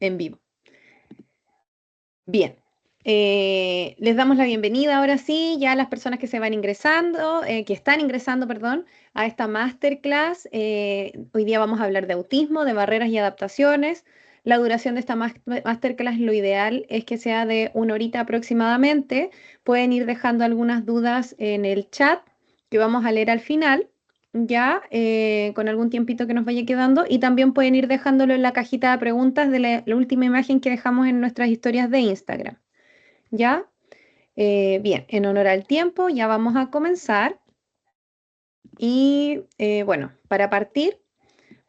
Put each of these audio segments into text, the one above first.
en vivo. Bien. Les damos la bienvenida ahora sí, ya a las personas que se van ingresando, que están ingresando, perdón, a esta masterclass. Hoy día vamos a hablar de autismo, de barreras y adaptaciones. La duración de esta masterclass, lo ideal es que sea de 1 horita aproximadamente. Pueden ir dejando algunas dudas en el chat que vamos a leer al final, ya con algún tiempito que nos vaya quedando, y también pueden ir dejándolo en la cajita de preguntas de la última imagen que dejamos en nuestras historias de Instagram. ¿Ya? Bien, en honor al tiempo, ya vamos a comenzar. Y bueno, para partir,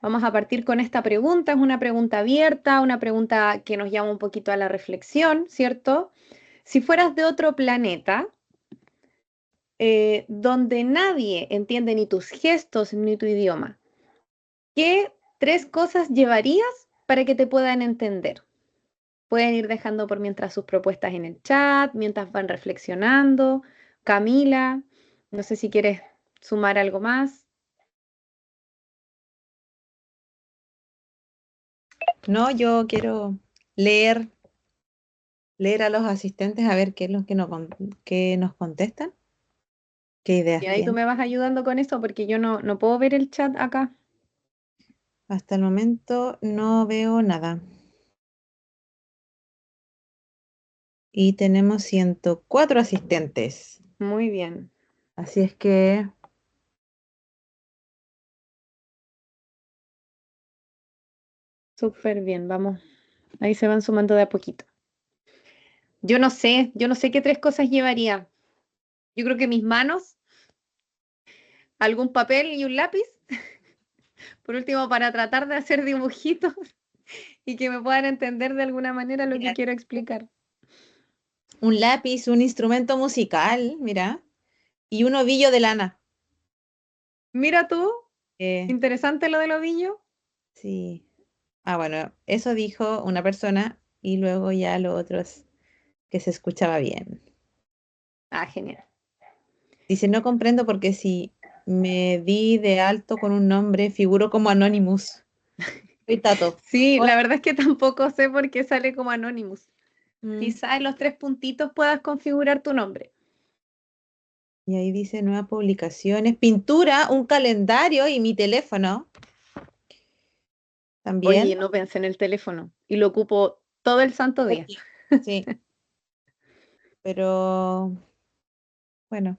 vamos a partir con esta pregunta. Es una pregunta abierta, una pregunta que nos llama un poquito a la reflexión, ¿cierto? Si fueras de otro planeta, donde nadie entiende ni tus gestos ni tu idioma, ¿qué 3 cosas llevarías para que te puedan entender? Pueden ir dejando por mientras sus propuestas en el chat, mientras van reflexionando. Camila, no sé si quieres sumar algo más. No, yo quiero leer, leer a los asistentes a ver qué es lo que qué nos contestan, qué Y ideas ahí tú tienen. me vas ayudando con eso porque yo no puedo ver el chat acá. Hasta el momento no veo nada. Y tenemos 104 asistentes. Muy bien, Así es que súper bien, vamos. Ahí se van sumando de a poquito. Yo no sé qué 3 cosas llevaría. Yo creo que mis manos, algún papel y un lápiz, por último, para tratar de hacer dibujitos y que me puedan entender de alguna manera lo que mira, quiero explicar. un lápiz, un instrumento musical, mira, y un ovillo de lana. Mira tú, Eh, interesante lo del ovillo. sí. Ah, bueno, eso dijo una persona y luego ya lo otro es que se escuchaba bien. Ah, genial. Dice, no comprendo porque si me di de alto con un nombre, figuro como Anonymous. Soy Tato. Sí, Hola. la verdad es que tampoco sé por qué sale como Anonymous. Mm, Quizá en los 3 puntitos puedas configurar tu nombre. Y ahí dice nuevas publicaciones, pintura, un calendario y mi teléfono Oye, también. no pensé en el teléfono y lo ocupo todo el santo día. Sí, pero bueno,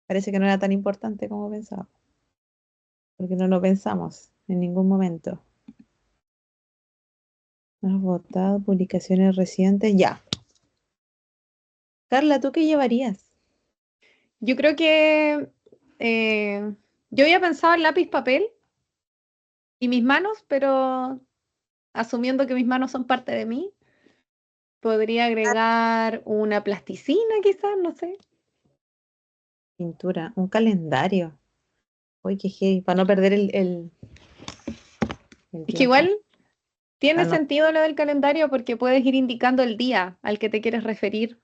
parece que no era tan importante como pensaba, porque no lo pensamos en ningún momento. Has votado publicaciones recientes, ya. Carla, ¿tú qué llevarías? Yo creo que yo había pensado en lápiz, papel y mis manos, pero asumiendo que mis manos son parte de mí, podría agregar una plasticina, quizás, no sé. Pintura, un calendario. Uy, qué heavy, para no perder el Es que tiempo. igual tiene Ah, no. sentido lo del calendario porque puedes ir indicando el día al que te quieres referir.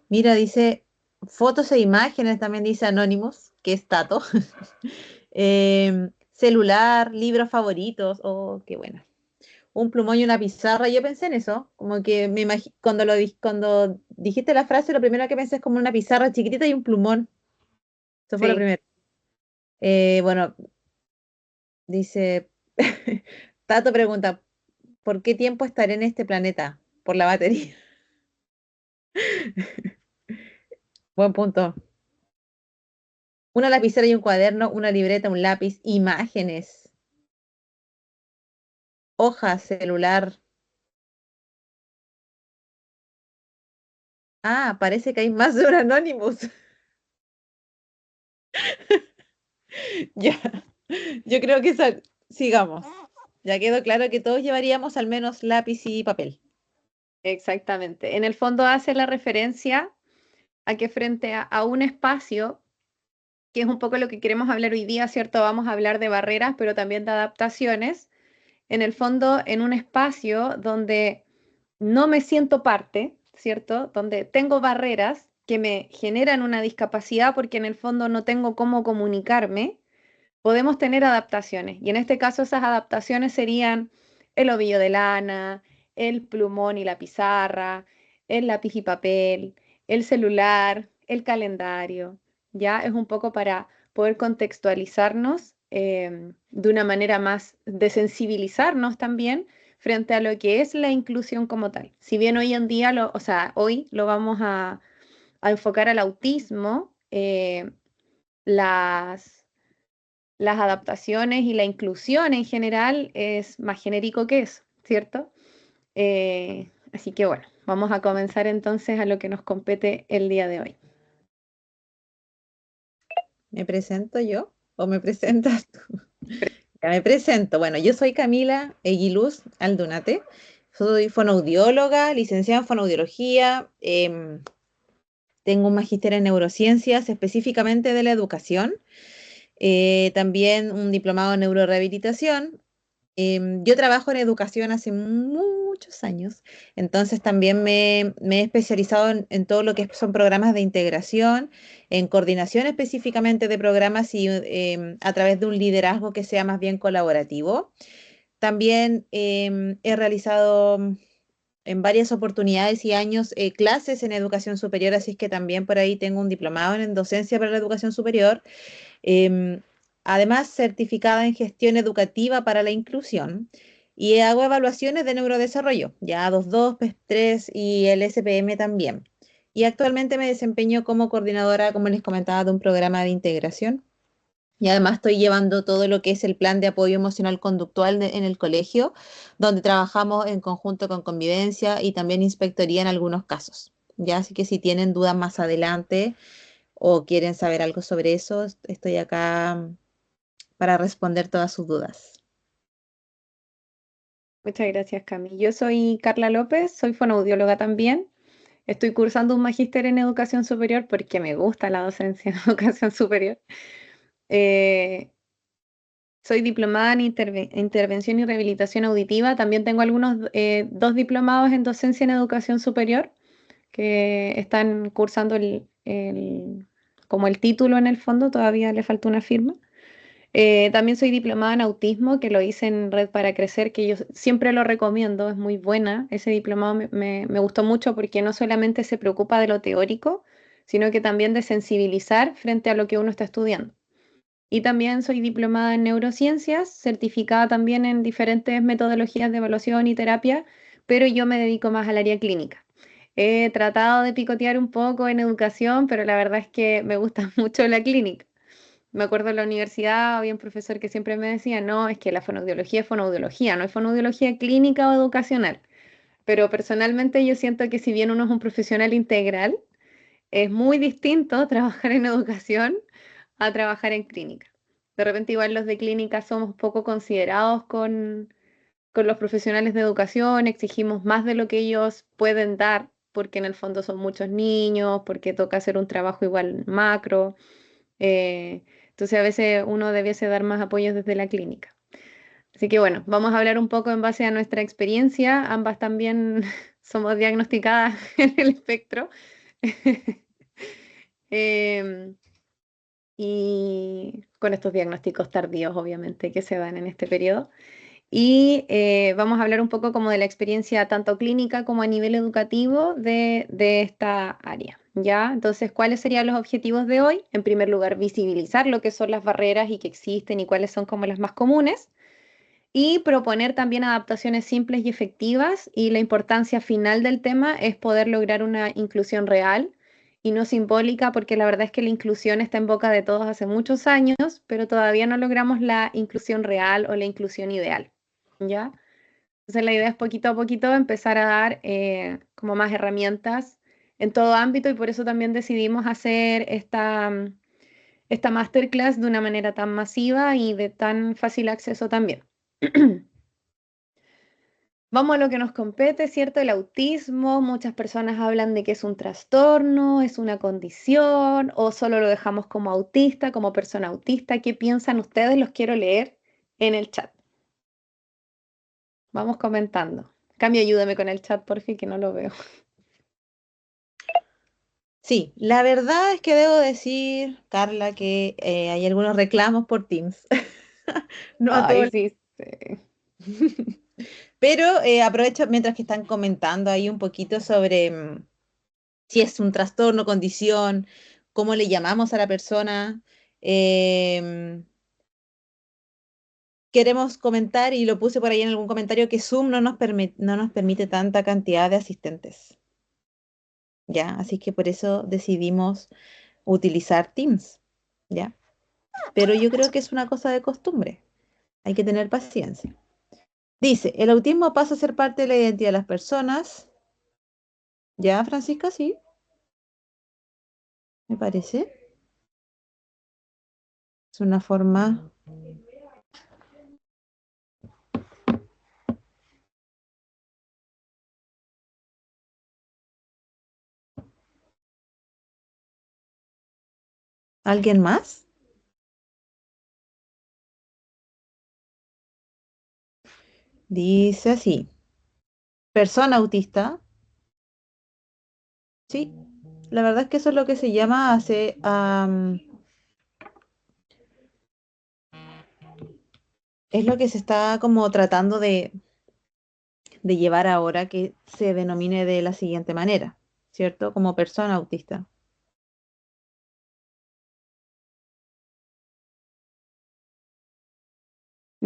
Mira, dice fotos e imágenes, también dice Anonymous, que es Tato. Celular, libros favoritos, oh, qué buena. Un plumón y una pizarra, yo pensé en eso, como que cuando cuando dijiste la frase, lo primero que pensé es como una pizarra chiquitita y un plumón. Eso fue lo Sí, primero. Bueno, dice, Tato pregunta, ¿por qué tiempo estaré en este planeta? Por la batería. Buen punto. Una lapicera y un cuaderno, una libreta, un lápiz, imágenes, hojas, celular. Ah, parece que hay más de un Anonymous. Ya, yo creo que sigamos. Ya quedó claro que todos llevaríamos al menos lápiz y papel. exactamente. En el fondo hace la referencia a que frente a un espacio, que es un poco lo que queremos hablar hoy día, ¿cierto? Vamos a hablar de barreras, pero también de adaptaciones. En el fondo, en un espacio donde no me siento parte, ¿cierto? Donde tengo barreras que me generan una discapacidad porque en el fondo no tengo cómo comunicarme, podemos tener adaptaciones. Y en este caso esas adaptaciones serían el ovillo de lana, el plumón y la pizarra, el lápiz y papel, el celular, el calendario. Ya es un poco para poder contextualizarnos de una manera más, de sensibilizarnos también frente a lo que es la inclusión como tal. Si bien hoy en día, o sea, hoy lo vamos a enfocar al autismo, las, las adaptaciones y la inclusión en general es más genérico que eso, ¿cierto? Así que bueno, vamos a comenzar entonces a lo que nos compete el día de hoy. ¿Me presento yo o me presentas tú? Ya me presento. Bueno, yo soy Camila Eguiluz Aldunate. Soy fonoaudióloga, licenciada en fonoaudiología. Tengo un magíster en neurociencias, específicamente de la educación. También un diplomado en neurorehabilitación. Yo trabajo en educación hace muchos años, entonces también me he especializado en todo lo que son programas de integración, en coordinación específicamente de programas y a través de un liderazgo que sea más bien colaborativo. También he realizado en varias oportunidades y años clases en educación superior, así es que también por ahí tengo un diplomado en docencia para la educación superior. Em, Además, certificada en gestión educativa para la inclusión. Y hago evaluaciones de neurodesarrollo, ya 2.2, PES 3 y el SPM también. Y actualmente me desempeño como coordinadora, como les comentaba, de un programa de integración. Y además estoy llevando todo lo que es el plan de apoyo emocional conductual en el colegio, donde trabajamos en conjunto con convivencia y también inspectoría en algunos casos. Ya, así que si tienen dudas más adelante o quieren saber algo sobre eso, estoy acá para responder todas sus dudas. Muchas gracias, Cami. Yo soy Carla López, soy fonoaudióloga también. Estoy cursando un magíster en educación superior porque me gusta la docencia en educación superior. Eh, Soy diplomada en intervención y rehabilitación auditiva. También tengo algunos, dos diplomados en docencia en educación superior que están cursando como el título en el fondo, todavía le falta una firma. También soy diplomada en autismo, que lo hice en Red para Crecer, que yo siempre lo recomiendo, es muy buena. Ese diplomado me gustó mucho porque no solamente se preocupa de lo teórico, sino que también de sensibilizar frente a lo que uno está estudiando. Y también soy diplomada en neurociencias, certificada también en diferentes metodologías de evaluación y terapia, pero yo me dedico más al área clínica. He tratado de picotear un poco en educación, pero la verdad es que me gusta mucho la clínica. Me acuerdo en la universidad había un profesor que siempre me decía, no, es que la fonoaudiología es fonoaudiología, no es fonoaudiología clínica o educacional. Pero personalmente yo siento que si bien uno es un profesional integral, es muy distinto trabajar en educación a trabajar en clínica. De repente igual los de clínica somos poco considerados con los profesionales de educación, exigimos más de lo que ellos pueden dar, porque en el fondo son muchos niños, porque toca hacer un trabajo igual macro. Entonces a veces uno debiese dar más apoyos desde la clínica. Así que bueno, vamos a hablar un poco en base a nuestra experiencia. Ambas también somos diagnosticadas en el espectro. Em, y con estos diagnósticos tardíos, obviamente, que se dan en este periodo. Y vamos a hablar un poco como de la experiencia tanto clínica como a nivel educativo de esta área, ¿ya? Entonces, ¿cuáles serían los objetivos de hoy? En primer lugar, visibilizar lo que son las barreras y que existen y cuáles son como las más comunes. Y proponer también adaptaciones simples y efectivas. Y la importancia final del tema es poder lograr una inclusión real y no simbólica, porque la verdad es que la inclusión está en boca de todos hace muchos años, pero todavía no logramos la inclusión real o la inclusión ideal. ¿Ya? Entonces la idea es poquito a poquito empezar a dar como más herramientas en todo ámbito y por eso también decidimos hacer esta masterclass de una manera tan masiva y de tan fácil acceso también. Vamos a lo que nos compete, ¿cierto? El autismo, muchas personas hablan de que es un trastorno, es una condición o solo lo dejamos como autista, como persona autista. ¿Qué piensan ustedes? Los quiero leer en el chat. Vamos comentando. Cambio, ayúdame con el chat, por fin, que no lo veo. Sí, la verdad es que debo decir, Carla, que hay algunos reclamos por Teams. No a Ay, todos. sí, sí. Pero aprovecho mientras que están comentando ahí un poquito sobre si es un trastorno, condición, cómo le llamamos a la persona. Em, Queremos comentar, y lo puse por ahí en algún comentario, que Zoom no nos permite tanta cantidad de asistentes, ¿ya? Así que por eso decidimos utilizar Teams, ¿ya? Pero yo creo que es una cosa de costumbre, hay que tener paciencia. Dice, el autismo pasa a ser parte de la identidad de las personas, ¿ya, Francisca? Sí, me parece. Es una forma... ¿Alguien más? Dice así, persona autista, sí, la verdad es que eso es lo que se llama es lo que se está como tratando de llevar ahora que se denomine de la siguiente manera, ¿cierto? Como persona autista.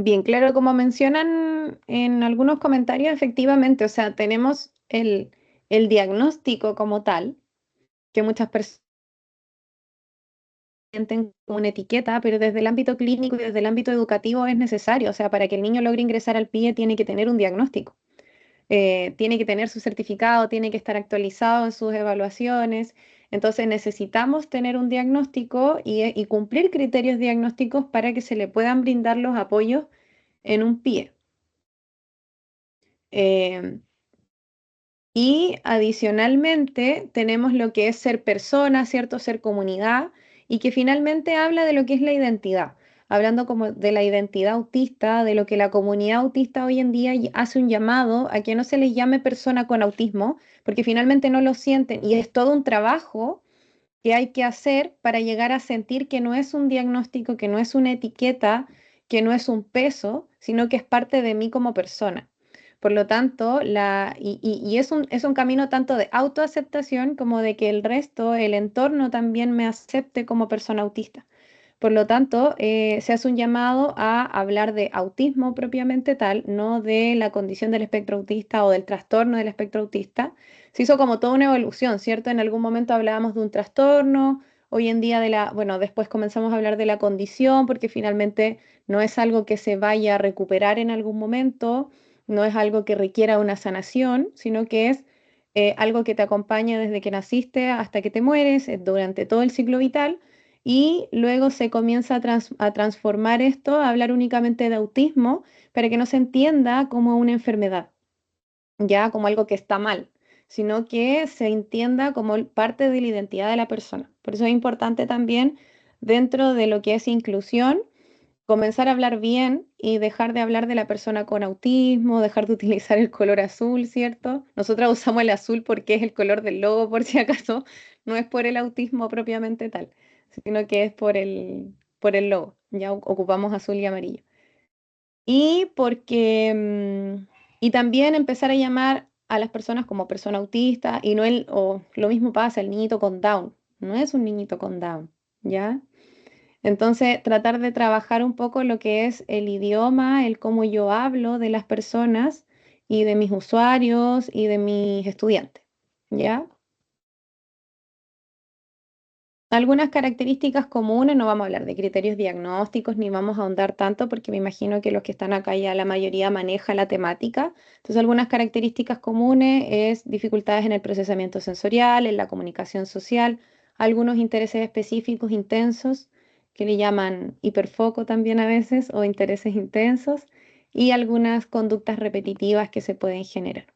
Bien, claro, como mencionan en algunos comentarios, efectivamente, o sea, tenemos el diagnóstico como tal, que muchas personas sienten como una etiqueta, pero desde el ámbito clínico y desde el ámbito educativo es necesario, o sea, para que el niño logre ingresar al PIE tiene que tener un diagnóstico. Tiene que tener su certificado, tiene que estar actualizado en sus evaluaciones. Entonces necesitamos tener un diagnóstico y cumplir criterios diagnósticos para que se le puedan brindar los apoyos en un PIE. Eh, y adicionalmente tenemos lo que es ser persona, ¿cierto? Ser comunidad y que finalmente habla de lo que es la identidad, hablando como de la identidad autista, de lo que la comunidad autista hoy en día hace un llamado a que no se les llame persona con autismo, porque finalmente no lo sienten y es todo un trabajo que hay que hacer para llegar a sentir que no es un diagnóstico, que no es una etiqueta, que no es un peso, sino que es parte de mí como persona. Por lo tanto, y es un camino tanto de autoaceptación como de que el resto, el entorno también me acepte como persona autista. Por lo tanto, se hace un llamado a hablar de autismo propiamente tal, no de la condición del espectro autista o del trastorno del espectro autista. Se hizo como toda una evolución, ¿cierto? En algún momento hablábamos de un trastorno, hoy en día bueno, después comenzamos a hablar de la condición, porque finalmente no es algo que se vaya a recuperar en algún momento, no es algo que requiera una sanación, sino que es algo que te acompaña desde que naciste hasta que te mueres, durante todo el ciclo vital y luego se comienza a transformar esto, a hablar únicamente de autismo, para que no se entienda como una enfermedad, ya como algo que está mal, sino que se entienda como parte de la identidad de la persona. Por eso es importante también, dentro de lo que es inclusión, comenzar a hablar bien y dejar de hablar de la persona con autismo, dejar de utilizar el color azul, ¿cierto? Nosotras usamos el azul porque es el color del logo, por si acaso, no es por el autismo propiamente tal, sino que es por el logo. Ya ocupamos azul y amarillo. Y porque, y también empezar a llamar a las personas como persona autista y no o lo mismo pasa, el niñito con Down, no es un niñito con Down, ¿ya? Entonces, tratar de trabajar un poco lo que es el idioma, el cómo yo hablo de las personas y de mis usuarios y de mis estudiantes, ¿ya? Algunas características comunes, no vamos a hablar de criterios diagnósticos ni vamos a ahondar tanto porque me imagino que los que están acá ya la mayoría maneja la temática. Entonces, algunas características comunes es dificultades en el procesamiento sensorial, en la comunicación social, algunos intereses específicos intensos que le llaman hiperfoco también a veces o intereses intensos y algunas conductas repetitivas que se pueden generar.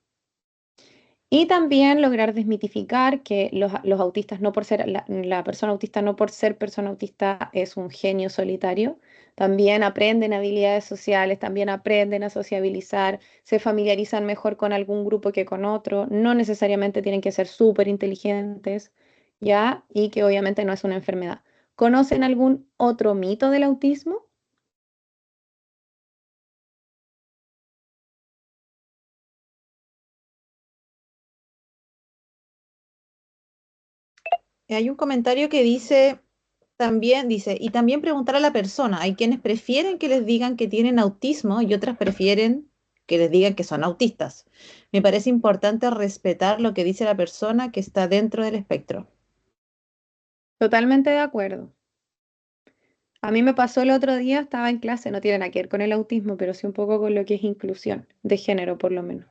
Y también lograr desmitificar que los autistas, no por ser, la persona autista no por ser persona autista es un genio solitario, también aprenden habilidades sociales, también aprenden a sociabilizar, se familiarizan mejor con algún grupo que con otro, no necesariamente tienen que ser súper inteligentes, ¿ya? Y que obviamente no es una enfermedad. ¿Conocen algún otro mito del autismo? Hay un comentario que dice, también dice, y también preguntar a la persona. Hay quienes prefieren que les digan que tienen autismo y otras prefieren que les digan que son autistas. Me parece importante respetar lo que dice la persona que está dentro del espectro. Totalmente de acuerdo. A mí me pasó el otro día, estaba en clase, no tiene nada que ver con el autismo, pero sí un poco con lo que es inclusión, de género por lo menos.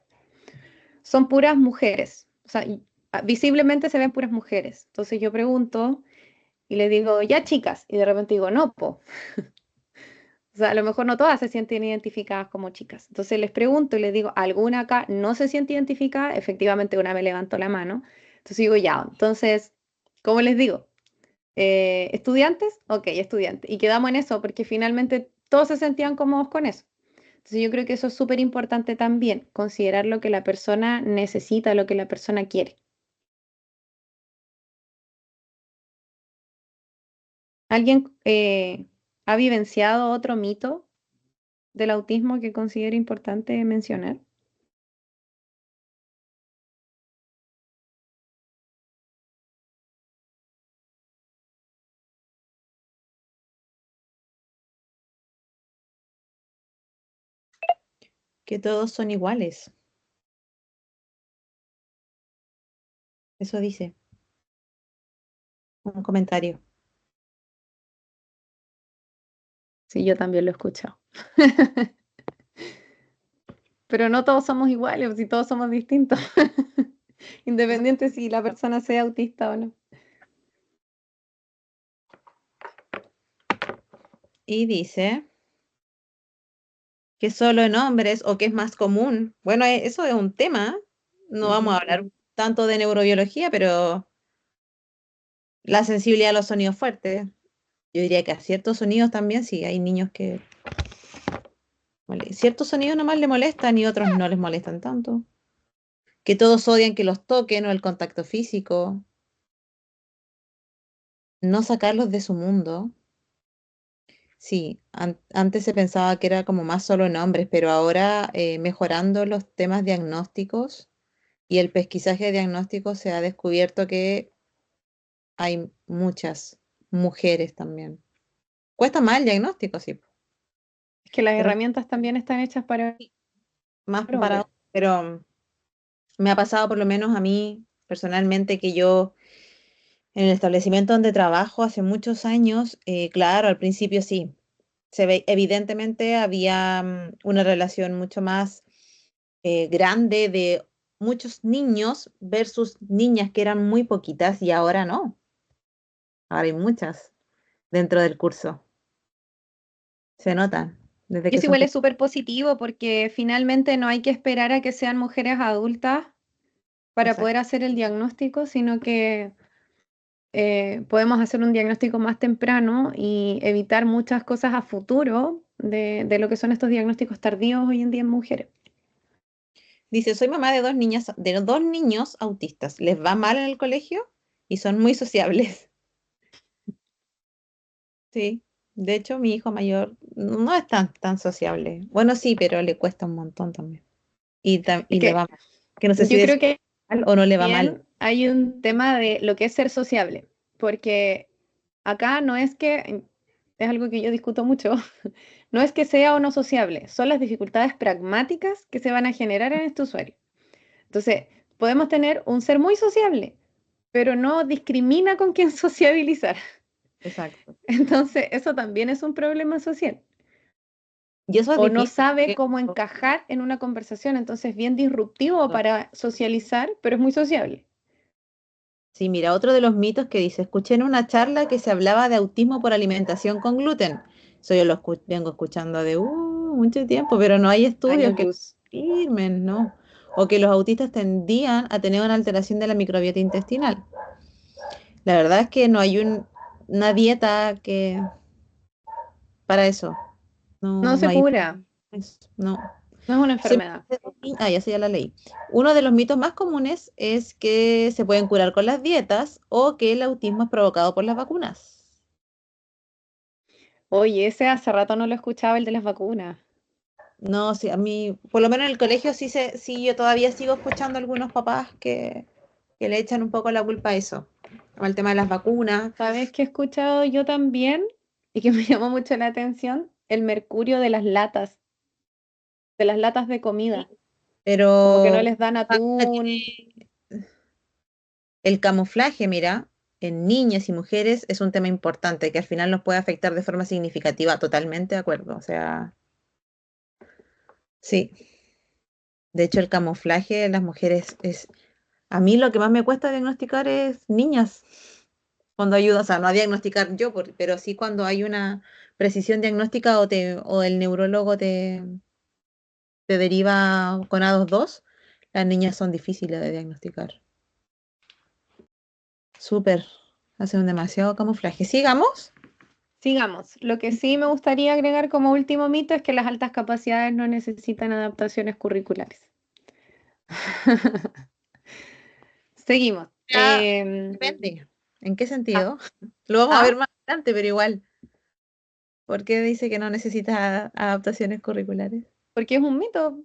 Son puras mujeres, o sea, visiblemente se ven puras mujeres. Entonces yo pregunto y le digo, ya chicas, y de repente digo, no, po. O sea, a lo mejor no todas se sienten identificadas como chicas. Entonces les pregunto y les digo, ¿alguna acá no se siente identificada? Efectivamente, una me levantó la mano. Entonces digo, ya, entonces, ¿cómo les digo? ¿Estudiantes? Ok, estudiantes. Y quedamos en eso porque finalmente todos se sentían cómodos con eso. Entonces yo creo que eso es súper importante también, considerar lo que la persona necesita, lo que la persona quiere. ¿Alguien ha vivenciado otro mito del autismo que considere importante mencionar? Que todos son iguales. Eso dice un comentario. Sí, yo también lo he escuchado. Pero no todos somos iguales, si todos somos distintos, independiente si la persona sea autista o no. Y dice que solo en hombres o que es más común. Bueno, eso es un tema. No vamos a Ujú. hablar tanto de neurobiología, pero la sensibilidad a los sonidos fuertes. Yo diría que a ciertos sonidos también, sí, hay niños que ciertos sonidos nomás le molestan y otros no les molestan tanto. Que todos odian que los toquen o el contacto físico. No sacarlos de su mundo. Sí, antes se pensaba que era como más solo en hombres, pero ahora mejorando los temas diagnósticos y el pesquisaje diagnóstico se ha descubierto que hay muchas mujeres también. Cuesta más el diagnóstico, sí, Es que las pero herramientas también están hechas para más hombres. para, pero me ha pasado por lo menos a mí personalmente que yo en el establecimiento donde trabajo hace muchos años, claro, al principio sí, se ve, evidentemente había una relación mucho más grande de muchos niños versus niñas que eran muy poquitas y ahora no, ahora hay muchas dentro del curso, se nota desde Y que eso son igual es pequeñas. súper positivo porque finalmente no hay que esperar a que sean mujeres adultas para Exacto. poder hacer el diagnóstico, sino que podemos hacer un diagnóstico más temprano y evitar muchas cosas a futuro de lo que son estos diagnósticos tardíos hoy en día en mujeres. Dice, soy mamá de dos niñas, de dos niños autistas. Les va mal en el colegio y son muy sociables. Sí, de hecho mi hijo mayor no es tan sociable. Bueno, sí, pero le cuesta un montón también. Es Y le que va mal. Que no sé si yo decir creo que mal o no le va mal. también hay un tema de lo que es ser sociable, porque acá no es que, es algo que yo discuto mucho, no es que sea o no sociable, son las dificultades pragmáticas que se van a generar en este usuario. Entonces, podemos tener un ser muy sociable, pero no discrimina con quién sociabilizar. Exacto. Entonces, eso también es un problema social. Y eso es O no difícil. sabe Porque cómo encajar en una conversación, entonces es bien disruptivo para socializar, pero es muy sociable. sí, mira, otro de los mitos que dice, escuché en una charla que se hablaba de autismo por alimentación con gluten. Eso yo lo vengo escuchando de mucho tiempo, pero no hay estudios Años que lo luz. confirmen, ¿no? O que los autistas tendían a tener una alteración de la microbiota intestinal. La verdad es que no hay una dieta que para eso. No No se hay. cura, No. no es una Se- enfermedad. ya sé, ya la leí. Uno de los mitos más comunes es que se pueden curar con las dietas o que el autismo es provocado por las vacunas. Oye, ese hace rato no lo escuchaba, el de las vacunas. No, sí, a mí, por lo menos en el colegio sí, yo todavía sigo escuchando a algunos papás que le echan un poco la culpa a eso, como el tema de las vacunas, ¿Sabes qué he escuchado yo también? Y que me llamó mucho la atención, el mercurio de las latas de sí, comida, como que no pero les dan atún. el camuflaje, mira, en niñas y mujeres es un tema importante que al final nos puede afectar de forma significativa, totalmente de acuerdo. O sea, sí, de hecho el camuflaje en las mujeres es, a mí lo que más me cuesta diagnosticar es niñas, cuando ayuda, o sea, no a diagnosticar yo, pero sí cuando hay una precisión diagnóstica o el neurólogo te deriva con A22, las niñas son difíciles de diagnosticar. Súper, hacen un demasiado camuflaje. Sigamos. Sigamos. Lo que sí me gustaría agregar como último mito es que las altas capacidades no necesitan adaptaciones curriculares. Seguimos. Ya, depende. ¿En qué Ah, sentido? Lo vamos a ah, ver más adelante, pero igual. ¿Por qué dice que no necesita adaptaciones curriculares? porque es un mito.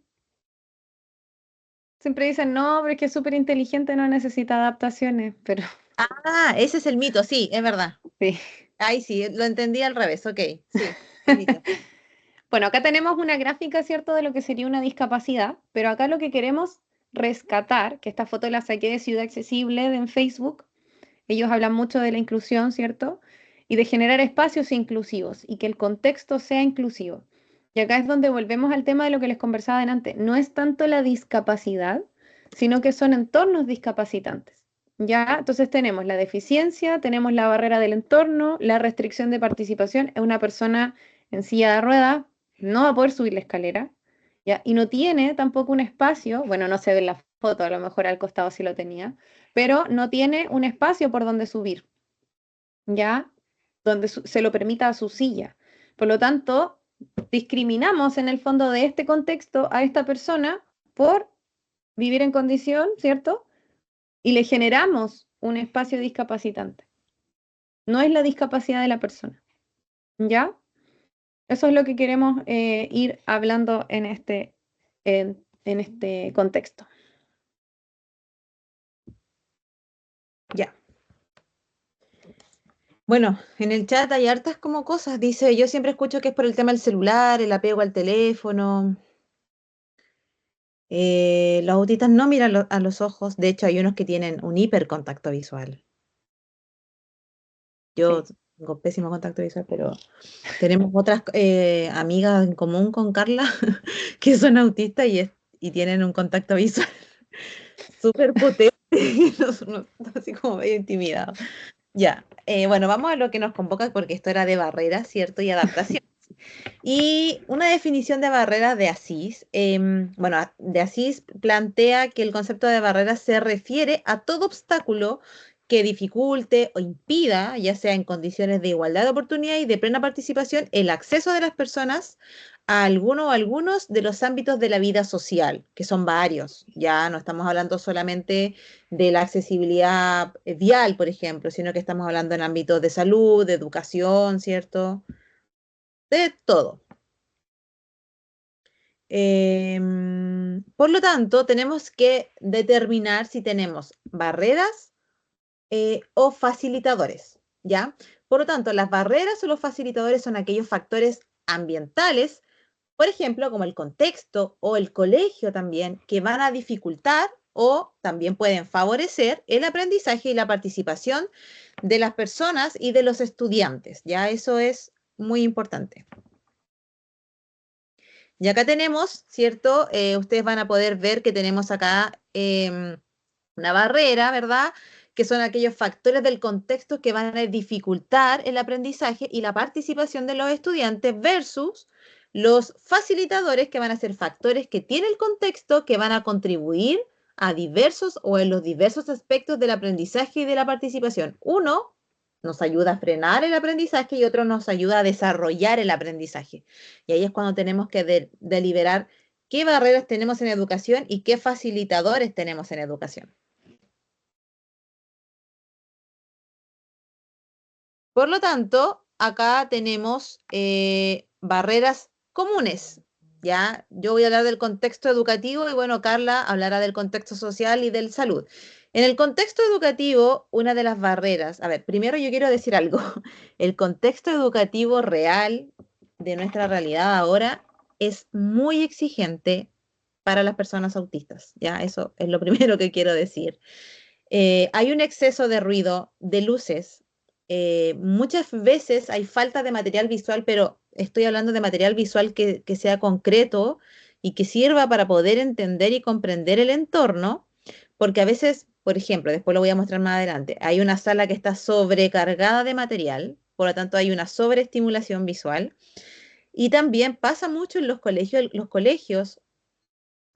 Siempre dicen, no, pero es que es súper inteligente, no necesita adaptaciones, pero Ah, ese es el mito, sí, es verdad. sí. Ahí sí, lo entendí al revés, ok, sí, el mito. Bueno, acá tenemos una gráfica, ¿cierto?, de lo que sería una discapacidad, pero acá lo que queremos rescatar, que esta foto la saqué de Ciudad Accesible en Facebook, ellos hablan mucho de la inclusión, ¿cierto? Y de generar espacios inclusivos y que el contexto sea inclusivo. Y acá es donde volvemos al tema de lo que les conversaba antes. No es tanto la discapacidad, sino que son entornos discapacitantes. Ya, entonces tenemos la deficiencia, tenemos la barrera del entorno, la restricción de participación. Es una persona en silla de ruedas, no va a poder subir la escalera, ¿ya? Y no tiene tampoco un espacio, bueno, no se ve en la foto, a lo mejor al costado sí lo tenía, pero no tiene un espacio por donde subir, ¿ya? Donde se lo permita a su silla. Por lo tanto, discriminamos en el fondo de este contexto a esta persona por vivir en condición, ¿cierto? Y le generamos un espacio discapacitante. No es la discapacidad de la persona, ¿ya? Eso es lo que queremos ir hablando en este contexto. Ya. Bueno, en el chat hay hartas como cosas. Dice, yo siempre escucho que es por el tema del celular, el apego al teléfono. Los autistas no miran a los ojos. De hecho, hay unos que tienen un hipercontacto visual. Yo Sí. tengo pésimo contacto visual, pero tenemos otras amigas en común con Carla que son autistas y tienen un contacto visual súper potente. Así como medio intimidado. Ya, bueno, vamos a lo que nos convoca porque esto era de barreras, ¿cierto? Y adaptación. Y una definición de barreras de Asís, bueno, de Asís plantea que el concepto de barreras se refiere a todo obstáculo que dificulte o impida, ya sea en condiciones de igualdad de oportunidad y de plena participación, el acceso de las personas a alguno o algunos de los ámbitos de la vida social, que son varios. Ya no estamos hablando solamente de la accesibilidad vial, por ejemplo, sino que estamos hablando en ámbitos de salud, de educación, ¿cierto? De todo. Por lo tanto, tenemos que determinar si tenemos barreras o facilitadores, ¿ya? Por lo tanto, las barreras o los facilitadores son aquellos factores ambientales, por ejemplo, como el contexto o el colegio también, que van a dificultar o también pueden favorecer el aprendizaje y la participación de las personas y de los estudiantes, ¿ya? Eso es muy importante. Y acá tenemos, ¿cierto? Ustedes van a poder ver que tenemos acá una barrera, ¿verdad? Que son aquellos factores del contexto que van a dificultar el aprendizaje y la participación de los estudiantes versus los facilitadores que van a ser factores que tiene el contexto que van a contribuir a diversos o en los diversos aspectos del aprendizaje y de la participación. Uno nos ayuda a frenar el aprendizaje y otro nos ayuda a desarrollar el aprendizaje. Y ahí es cuando tenemos que deliberar qué barreras tenemos en educación y qué facilitadores tenemos en educación. Por lo tanto, acá tenemos barreras comunes, ¿ya? Yo voy a hablar del contexto educativo y bueno, Carla hablará del contexto social y del salud. En el contexto educativo, una de las barreras, a ver, primero yo quiero decir algo, el contexto educativo real de nuestra realidad ahora es muy exigente para las personas autistas, ¿ya? Eso es lo primero que quiero decir. Hay un exceso de ruido, de luces. Muchas veces hay falta de material visual, pero estoy hablando de material visual que sea concreto y que sirva para poder entender y comprender el entorno, porque a veces, por ejemplo, después lo voy a mostrar más adelante, hay una sala que está sobrecargada de material, por lo tanto hay una sobreestimulación visual. Y también pasa mucho en los colegios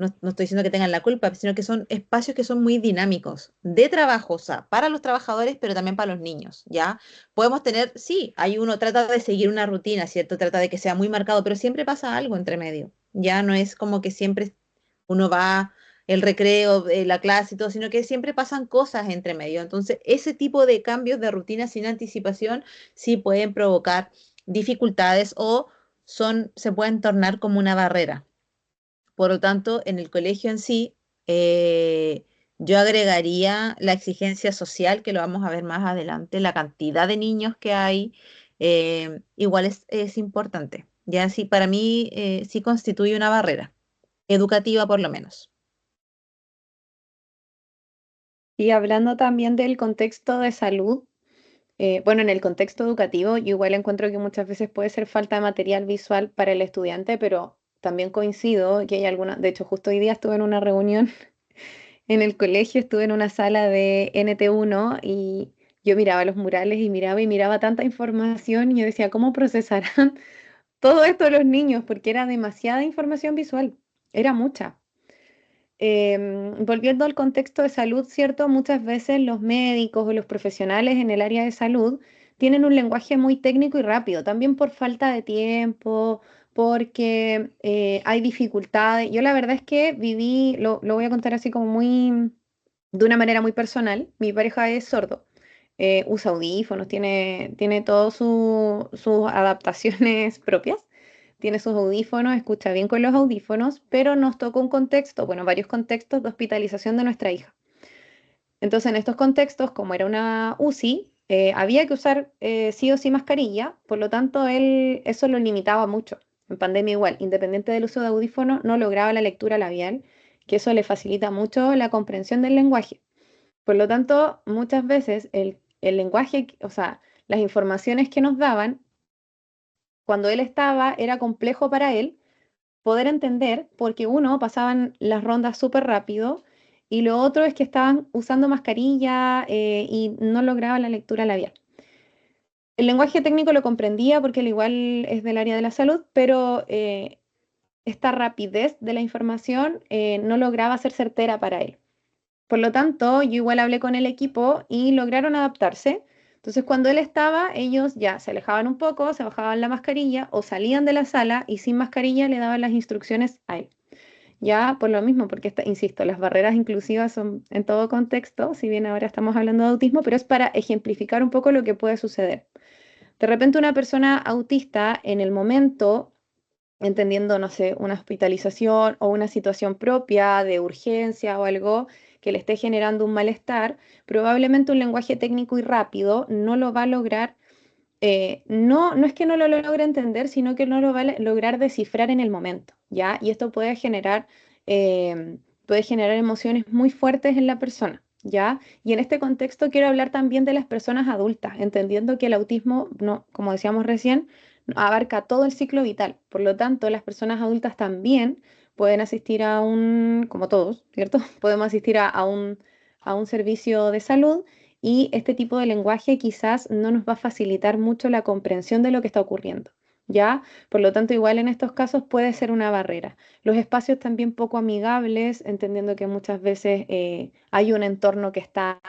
no estoy diciendo que tengan la culpa, sino que son espacios que son muy dinámicos de trabajo, o sea, para los trabajadores, pero también para los niños, ¿ya? Podemos tener, sí, hay uno trata de seguir una rutina, ¿cierto? Trata de que sea muy marcado, pero siempre pasa algo entre medio, ya no es como que siempre uno va el recreo, la clase y todo, sino que siempre pasan cosas entre medio. Entonces, ese tipo de cambios de rutina sin anticipación sí pueden provocar dificultades o se pueden tornar como una barrera. Por lo tanto, en el colegio en sí, yo agregaría la exigencia social, que lo vamos a ver más adelante, la cantidad de niños que hay, igual es importante. Ya sí, para mí sí constituye una barrera, educativa por lo menos. Y hablando también del contexto de salud, bueno, en el contexto educativo, yo igual encuentro que muchas veces puede ser falta de material visual para el estudiante, pero también coincido que hay algunas, de hecho, justo hoy día estuve en una reunión en el colegio, estuve en una sala de NT1 y yo miraba los murales y miraba tanta información y yo decía, ¿cómo procesarán todo esto los niños? Porque era demasiada información visual, era mucha. Volviendo al contexto de salud, ¿cierto? Muchas veces los médicos o los profesionales en el área de salud tienen un lenguaje muy técnico y rápido, también por falta de tiempo, porque hay dificultades. Yo la verdad es que viví, lo voy a contar así como muy, de una manera muy personal. Mi pareja es sordo, usa audífonos, tiene todas sus adaptaciones propias, tiene sus audífonos, escucha bien con los audífonos, pero nos tocó un contexto, bueno, varios contextos de hospitalización de nuestra hija. Entonces, en estos contextos, como era una UCI, había que usar sí o sí mascarilla, por lo tanto, él eso lo limitaba mucho. En pandemia igual, independiente del uso de audífonos, no lograba la lectura labial, que eso le facilita mucho la comprensión del lenguaje. Por lo tanto, muchas veces el lenguaje, o sea, las informaciones que nos daban, cuando él estaba, era complejo para él poder entender, porque uno, pasaban las rondas súper rápido, y lo otro es que estaban usando mascarilla y no lograban la lectura labial. El lenguaje técnico lo comprendía porque al igual es del área de la salud, pero esta rapidez de la información no lograba ser certera para él. Por lo tanto, yo igual hablé con el equipo y lograron adaptarse. Entonces, cuando él estaba, ellos ya se alejaban un poco, se bajaban la mascarilla o salían de la sala y sin mascarilla le daban las instrucciones a él. Ya por lo mismo, porque insisto, las barreras inclusivas son en todo contexto, si bien ahora estamos hablando de autismo, pero es para ejemplificar un poco lo que puede suceder. De repente una persona autista en el momento, entendiendo, no sé, una hospitalización o una situación propia de urgencia o algo que le esté generando un malestar, probablemente un lenguaje técnico y rápido no lo va a lograr, no es que no lo logre entender, sino que no lo va a lograr descifrar en el momento, ¿ya? Y esto puede generar emociones muy fuertes en la persona. ¿Ya? Y en este contexto quiero hablar también de las personas adultas, entendiendo que el autismo, no, como decíamos recién, abarca todo el ciclo vital. Por lo tanto, las personas adultas también pueden asistir a como todos, ¿cierto? Podemos asistir a un servicio de salud y este tipo de lenguaje quizás no nos va a facilitar mucho la comprensión de lo que está ocurriendo. ¿Ya? Por lo tanto, igual en estos casos puede ser una barrera. Los espacios también poco amigables, entendiendo que muchas veces hay un entorno que está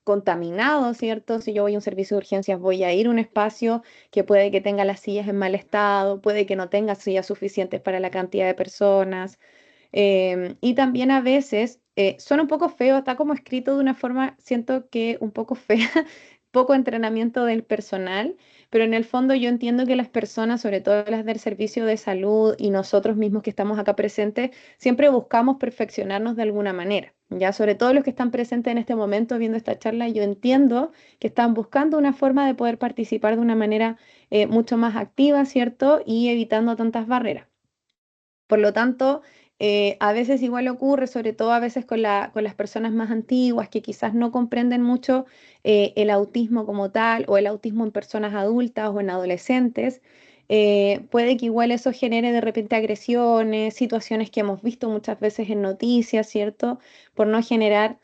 contaminado, ¿cierto? Si yo voy a un servicio de urgencias, voy a ir a un espacio que puede que tenga las sillas en mal estado, puede que no tenga sillas suficientes para la cantidad de personas. Y también a veces son un poco feos, está como escrito de una forma, siento que un poco fea, poco entrenamiento del personal, pero en el fondo yo entiendo que las personas, sobre todo las del servicio de salud y nosotros mismos que estamos acá presentes, siempre buscamos perfeccionarnos de alguna manera. Ya, sobre todo los que están presentes en este momento viendo esta charla, yo entiendo que están buscando una forma de poder participar de una manera mucho más activa, ¿cierto? Y evitando tantas barreras. Por lo tanto, a veces igual ocurre, sobre todo a veces con las personas más antiguas que quizás no comprenden mucho el autismo como tal o el autismo en personas adultas o en adolescentes. Puede que igual eso genere de repente agresiones, situaciones que hemos visto muchas veces en noticias, ¿cierto? Por no generar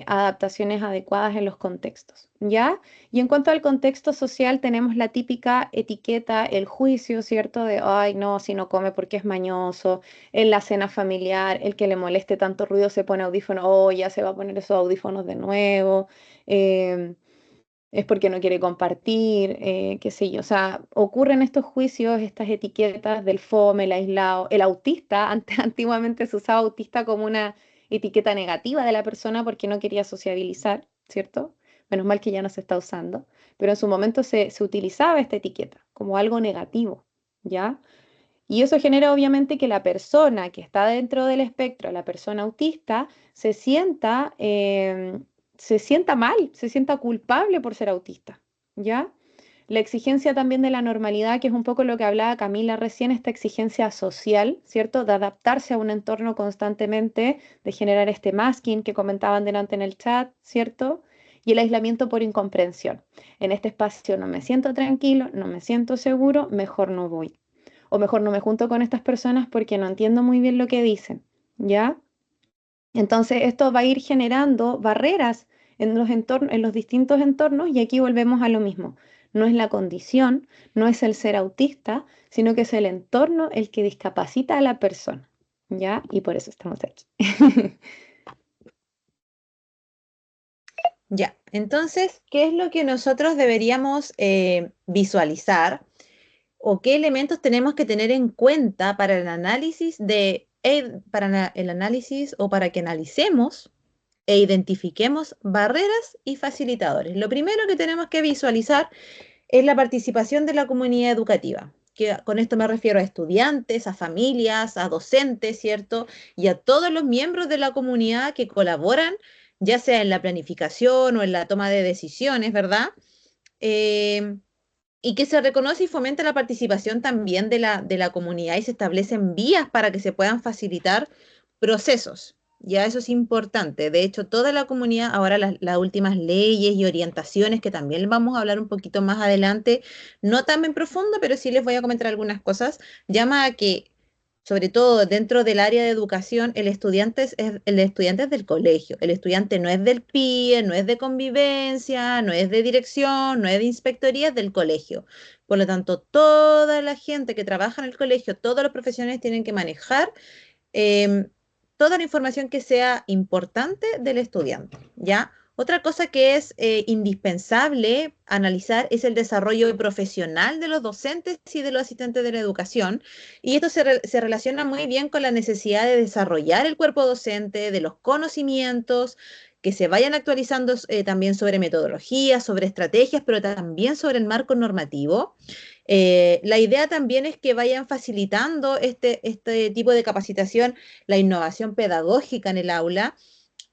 adaptaciones adecuadas en los contextos, ¿ya? Y en cuanto al contexto social, tenemos la típica etiqueta, el juicio, ¿cierto? De, ay, no, si no come porque es mañoso, en la cena familiar, el que le moleste tanto ruido se pone audífonos, oh, ya se va a poner esos audífonos de nuevo, es porque no quiere compartir, qué sé yo. O sea, ocurren estos juicios, estas etiquetas del fome, el aislado, el autista, antiguamente se usaba autista como una etiqueta negativa de la persona porque no quería sociabilizar, ¿cierto? Menos mal que ya no se está usando, pero en su momento se utilizaba esta etiqueta como algo negativo, ¿ya? Y eso genera obviamente que la persona que está dentro del espectro, la persona autista, se sienta mal, se sienta culpable por ser autista, ¿ya? La exigencia también de la normalidad, que es un poco lo que hablaba Camila recién, esta exigencia social, ¿cierto? De adaptarse a un entorno constantemente, de generar este masking que comentaban delante en el chat, ¿cierto? Y el aislamiento por incomprensión. En este espacio no me siento tranquilo, no me siento seguro, mejor no voy. O mejor no me junto con estas personas porque no entiendo muy bien lo que dicen, ¿ya? Entonces esto va a ir generando barreras en los entornos, en los distintos entornos y aquí volvemos a lo mismo. No es la condición, no es el ser autista, sino que es el entorno el que discapacita a la persona, ¿ya? Y por eso estamos aquí. Ya, entonces, ¿qué es lo que nosotros deberíamos visualizar o qué elementos tenemos que tener en cuenta para el análisis el análisis o para que analicemos e identifiquemos barreras y facilitadores? Lo primero que tenemos que visualizar es la participación de la comunidad educativa. Que con esto me refiero a estudiantes, a familias, a docentes, ¿cierto? Y a todos los miembros de la comunidad que colaboran, ya sea en la planificación o en la toma de decisiones, ¿verdad? Eh, y que se reconoce y fomenta la participación también de la comunidad y se establecen vías para que se puedan facilitar procesos. Ya eso es importante. De hecho, toda la comunidad, ahora las últimas leyes y orientaciones, que también vamos a hablar un poquito más adelante, no tan en profundo, pero sí les voy a comentar algunas cosas, llama a que, sobre todo dentro del área de educación, el estudiante es del colegio. El estudiante no es del PIE, no es de convivencia, no es de dirección, no es de inspectoría, es del colegio. Por lo tanto, toda la gente que trabaja en el colegio, todos los profesionales tienen que manejar em, toda la información que sea importante del estudiante, ¿ya? Otra cosa que es indispensable analizar es el desarrollo profesional de los docentes y de los asistentes de la educación. Y esto se relaciona muy bien con la necesidad de desarrollar el cuerpo docente, de los conocimientos, que se vayan actualizando también sobre metodologías, sobre estrategias, pero también sobre el marco normativo. La idea también es que vayan facilitando este tipo de capacitación, la innovación pedagógica en el aula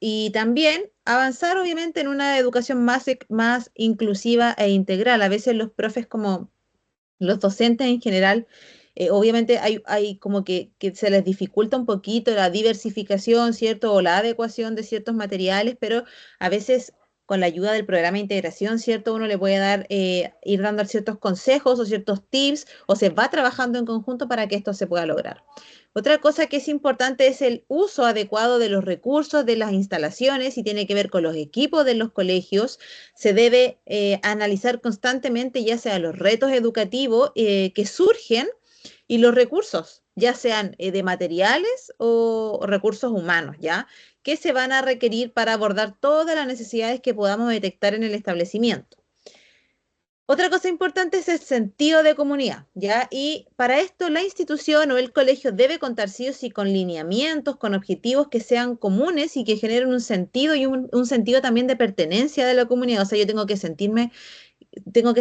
y también avanzar obviamente en una educación más inclusiva e integral. A veces los profes como los docentes en general, obviamente hay como que se les dificulta un poquito la diversificación, ¿cierto? O la adecuación de ciertos materiales, pero a veces con la ayuda del programa de integración, ¿cierto? Uno le puede ir dando ciertos consejos o ciertos tips, o se va trabajando en conjunto para que esto se pueda lograr. Otra cosa que es importante es el uso adecuado de los recursos, de las instalaciones, y tiene que ver con los equipos de los colegios. Se debe analizar constantemente ya sea los retos educativos que surgen y los recursos, ya sean de materiales o recursos humanos, ¿ya? Que se van a requerir para abordar todas las necesidades que podamos detectar en el establecimiento. Otra cosa importante es el sentido de comunidad, ¿ya? Y para esto la institución o el colegio debe contar sí o sí con lineamientos, con objetivos que sean comunes y que generen un sentido y un sentido también de pertenencia de la comunidad. O sea, yo tengo que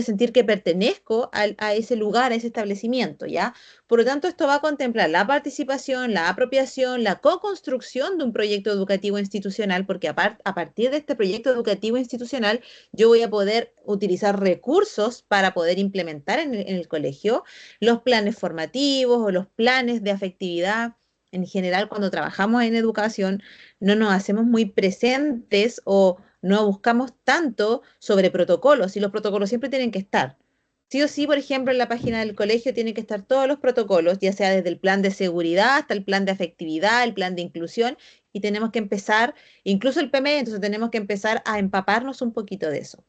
sentir que pertenezco a ese lugar, a ese establecimiento, ¿ya? Por lo tanto, esto va a contemplar la participación, la apropiación, la co-construcción de un proyecto educativo institucional, porque a partir de este proyecto educativo institucional, yo voy a poder utilizar recursos para poder implementar en el colegio los planes formativos o los planes de afectividad. En general, cuando trabajamos en educación, no nos hacemos muy presentes o no buscamos tanto sobre protocolos y los protocolos siempre tienen que estar. Sí o sí, por ejemplo, en la página del colegio tienen que estar todos los protocolos, ya sea desde el plan de seguridad hasta el plan de afectividad, el plan de inclusión, y tenemos que empezar, incluso el PME, entonces tenemos que empezar a empaparnos un poquito de eso.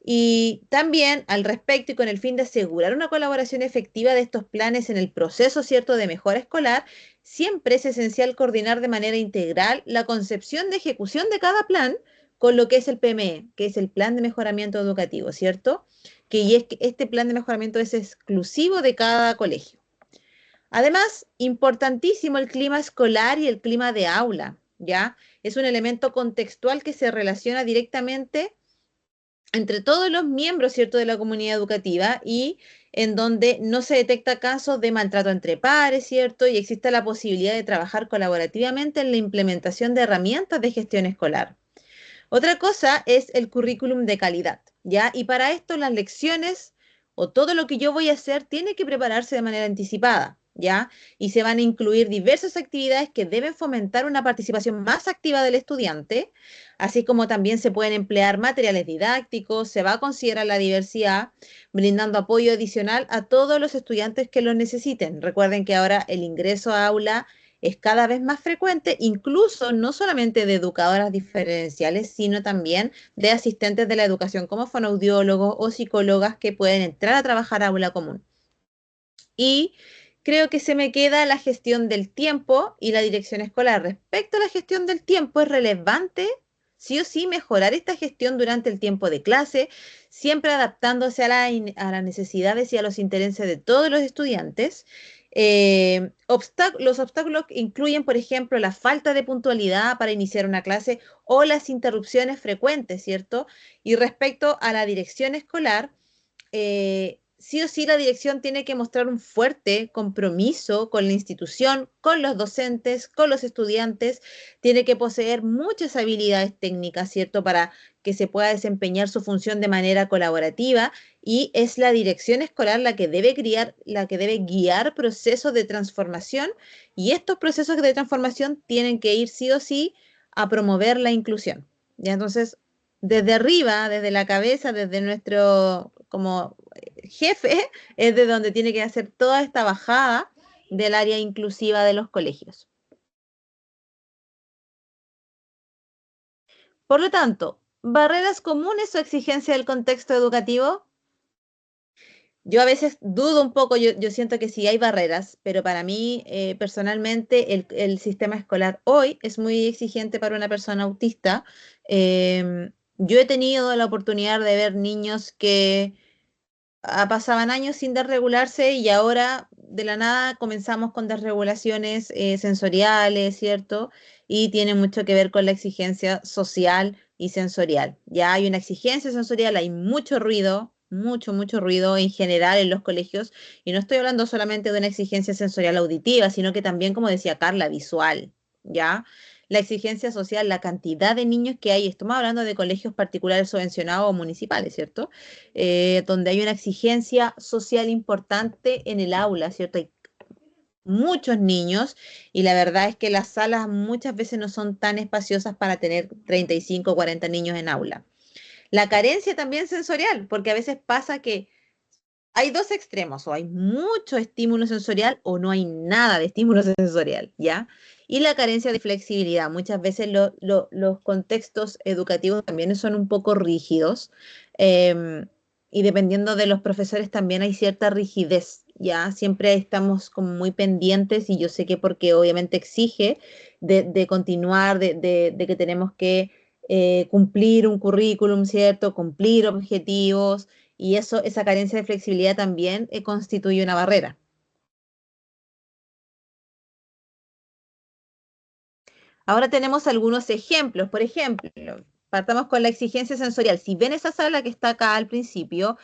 Y también al respecto y con el fin de asegurar una colaboración efectiva de estos planes en el proceso, ¿cierto?, de mejora escolar, siempre es esencial coordinar de manera integral la concepción de ejecución de cada plan con lo que es el PME, que es el Plan de Mejoramiento Educativo, ¿cierto? Y es que este plan de mejoramiento es exclusivo de cada colegio. Además, importantísimo el clima escolar y el clima de aula, ¿ya? Es un elemento contextual que se relaciona directamente entre todos los miembros, ¿cierto?, de la comunidad educativa y en donde no se detecta casos de maltrato entre pares, ¿cierto? Y existe la posibilidad de trabajar colaborativamente en la implementación de herramientas de gestión escolar. Otra cosa es el currículum de calidad, ¿ya? Y para esto las lecciones o todo lo que yo voy a hacer tiene que prepararse de manera anticipada, ¿ya? Y se van a incluir diversas actividades que deben fomentar una participación más activa del estudiante, así como también se pueden emplear materiales didácticos, se va a considerar la diversidad, brindando apoyo adicional a todos los estudiantes que lo necesiten. Recuerden que ahora el ingreso a aula es cada vez más frecuente, incluso no solamente de educadoras diferenciales, sino también de asistentes de la educación como fonoaudiólogos o psicólogas que pueden entrar a trabajar a aula común. Y creo que se me queda la gestión del tiempo y la dirección escolar. Respecto a la gestión del tiempo, es relevante, sí o sí, mejorar esta gestión durante el tiempo de clase, siempre adaptándose a las necesidades y a los intereses de todos los estudiantes. Los obstáculos incluyen, por ejemplo, la falta de puntualidad para iniciar una clase o las interrupciones frecuentes, ¿cierto? Y respecto a la dirección escolar, sí o sí la dirección tiene que mostrar un fuerte compromiso con la institución, con los docentes, con los estudiantes, tiene que poseer muchas habilidades técnicas, ¿cierto? Para que se pueda desempeñar su función de manera colaborativa y es la dirección escolar la que debe guiar procesos de transformación y estos procesos de transformación tienen que ir sí o sí a promover la inclusión. ¿Ya? Entonces, desde arriba, desde la cabeza, desde nuestro como jefe, es de donde tiene que hacer toda esta bajada del área inclusiva de los colegios. Por lo tanto, barreras comunes o exigencia del contexto educativo. Yo a veces dudo un poco, yo siento que sí hay barreras, pero para mí personalmente el sistema escolar hoy es muy exigente para una persona autista. Yo he tenido la oportunidad de ver niños que pasaban años sin desregularse y ahora de la nada comenzamos con desregulaciones sensoriales, ¿cierto? Y tiene mucho que ver con la exigencia social y sensorial. Ya hay una exigencia sensorial, hay mucho ruido, mucho ruido en general en los colegios y no estoy hablando solamente de una exigencia sensorial auditiva, sino que también, como decía Carla, visual, ¿ya? La exigencia social, la cantidad de niños que hay, estamos hablando de colegios particulares subvencionados o municipales, ¿cierto? Donde hay una exigencia social importante en el aula, ¿cierto? Hay muchos niños y la verdad es que las salas muchas veces no son tan espaciosas para tener 35 o 40 niños en aula. La carencia también sensorial, porque a veces pasa que hay dos extremos, o hay mucho estímulo sensorial o no hay nada de estímulo sensorial, ¿ya? Y la carencia de flexibilidad. Muchas veces los contextos educativos también son un poco rígidos eh, y dependiendo de los profesores también hay cierta rigidez, ¿ya? Siempre estamos como muy pendientes y yo sé que porque obviamente exige de continuar, de que tenemos que cumplir un currículum, ¿cierto? Cumplir objetivos y esa carencia de flexibilidad también constituye una barrera. Ahora tenemos algunos ejemplos. Por ejemplo, partamos con la exigencia sensorial. Si ven esa sala que está acá al principio,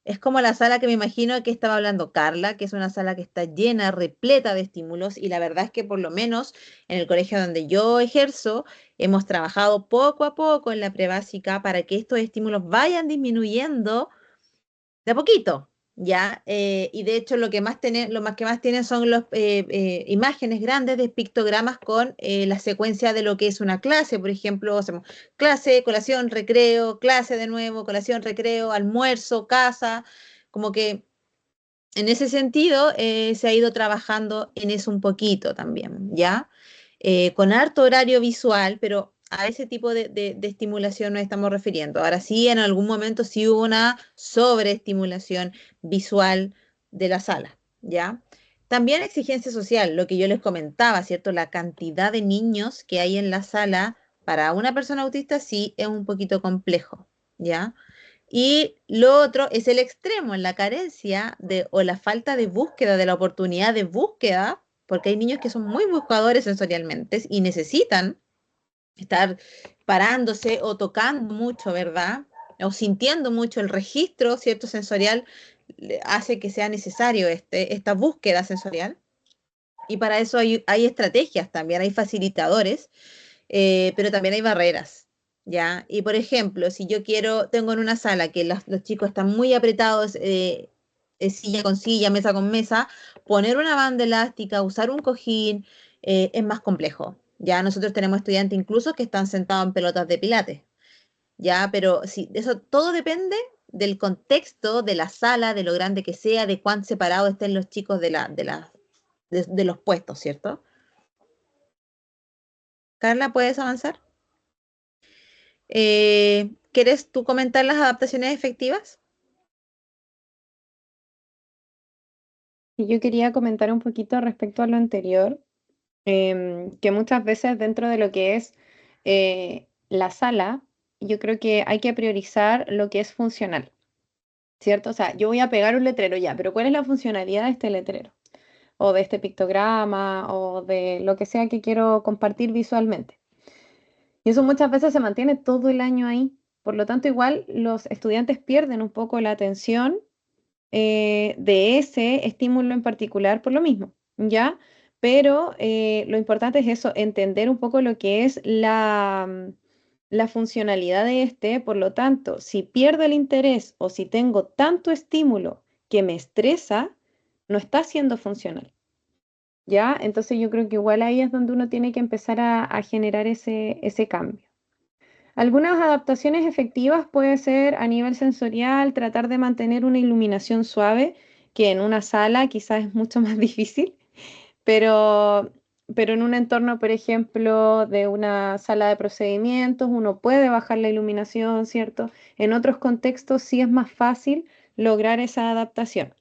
es como la sala que me imagino que estaba hablando Carla, que es una sala que está llena, repleta de estímulos, y la verdad es que por lo menos en el colegio donde yo ejerzo, hemos trabajado poco a poco en la prebásica para que estos estímulos vayan disminuyendo de a poquito, ¿ya? Y de hecho lo más que más tienen son las imágenes grandes de pictogramas con la secuencia de lo que es una clase. Por ejemplo, hacemos clase, colación, recreo, clase de nuevo, colación, recreo, almuerzo, casa, como que en ese sentido se ha ido trabajando en eso un poquito también, ¿ya? Con harto horario visual, pero a ese tipo de estimulación nos estamos refiriendo. Ahora sí, en algún momento sí hubo una sobreestimulación visual de la sala, ¿ya? También exigencia social, lo que yo les comentaba, ¿cierto? La cantidad de niños que hay en la sala para una persona autista sí es un poquito complejo, ¿ya? Y lo otro es el extremo, en la carencia o la falta de búsqueda, de la oportunidad de búsqueda, porque hay niños que son muy buscadores sensorialmente y necesitan estar parándose o tocando mucho, ¿verdad? O sintiendo mucho el registro, ¿cierto? Sensorial hace que sea necesario esta búsqueda sensorial. Y para eso hay estrategias también, hay facilitadores, pero también hay barreras, ¿ya? Y por ejemplo, si yo tengo en una sala que los chicos están muy apretados, silla con silla, mesa con mesa, poner una banda elástica, usar un cojín, es más complejo. Ya nosotros tenemos estudiantes incluso que están sentados en pelotas de pilates, ¿ya? Pero sí, eso todo depende del contexto de la sala, de lo grande que sea, de cuán separados estén los chicos de los puestos, ¿cierto? Carla, ¿puedes avanzar? ¿Quieres tú comentar las adaptaciones efectivas? Y yo quería comentar un poquito respecto a lo anterior, que muchas veces dentro de lo que es la sala, yo creo que hay que priorizar lo que es funcional, ¿cierto? O sea, yo voy a pegar un letrero ya, pero ¿cuál es la funcionalidad de este letrero? O de este pictograma, o de lo que sea que quiero compartir visualmente. Y eso muchas veces se mantiene todo el año ahí. Por lo tanto, igual los estudiantes pierden un poco la atención de ese estímulo en particular por lo mismo, ¿ya? Pero lo importante es eso, entender un poco lo que es la funcionalidad de este. Por lo tanto, si pierdo el interés o si tengo tanto estímulo que me estresa, no está siendo funcional, ¿ya? Entonces yo creo que igual ahí es donde uno tiene que empezar a generar ese cambio. Algunas adaptaciones efectivas puede ser a nivel sensorial, tratar de mantener una iluminación suave, que en una sala quizás es mucho más difícil, pero, pero en un entorno, por ejemplo, de una sala de procedimientos, uno puede bajar la iluminación, ¿cierto? En otros contextos sí es más fácil lograr esa adaptación.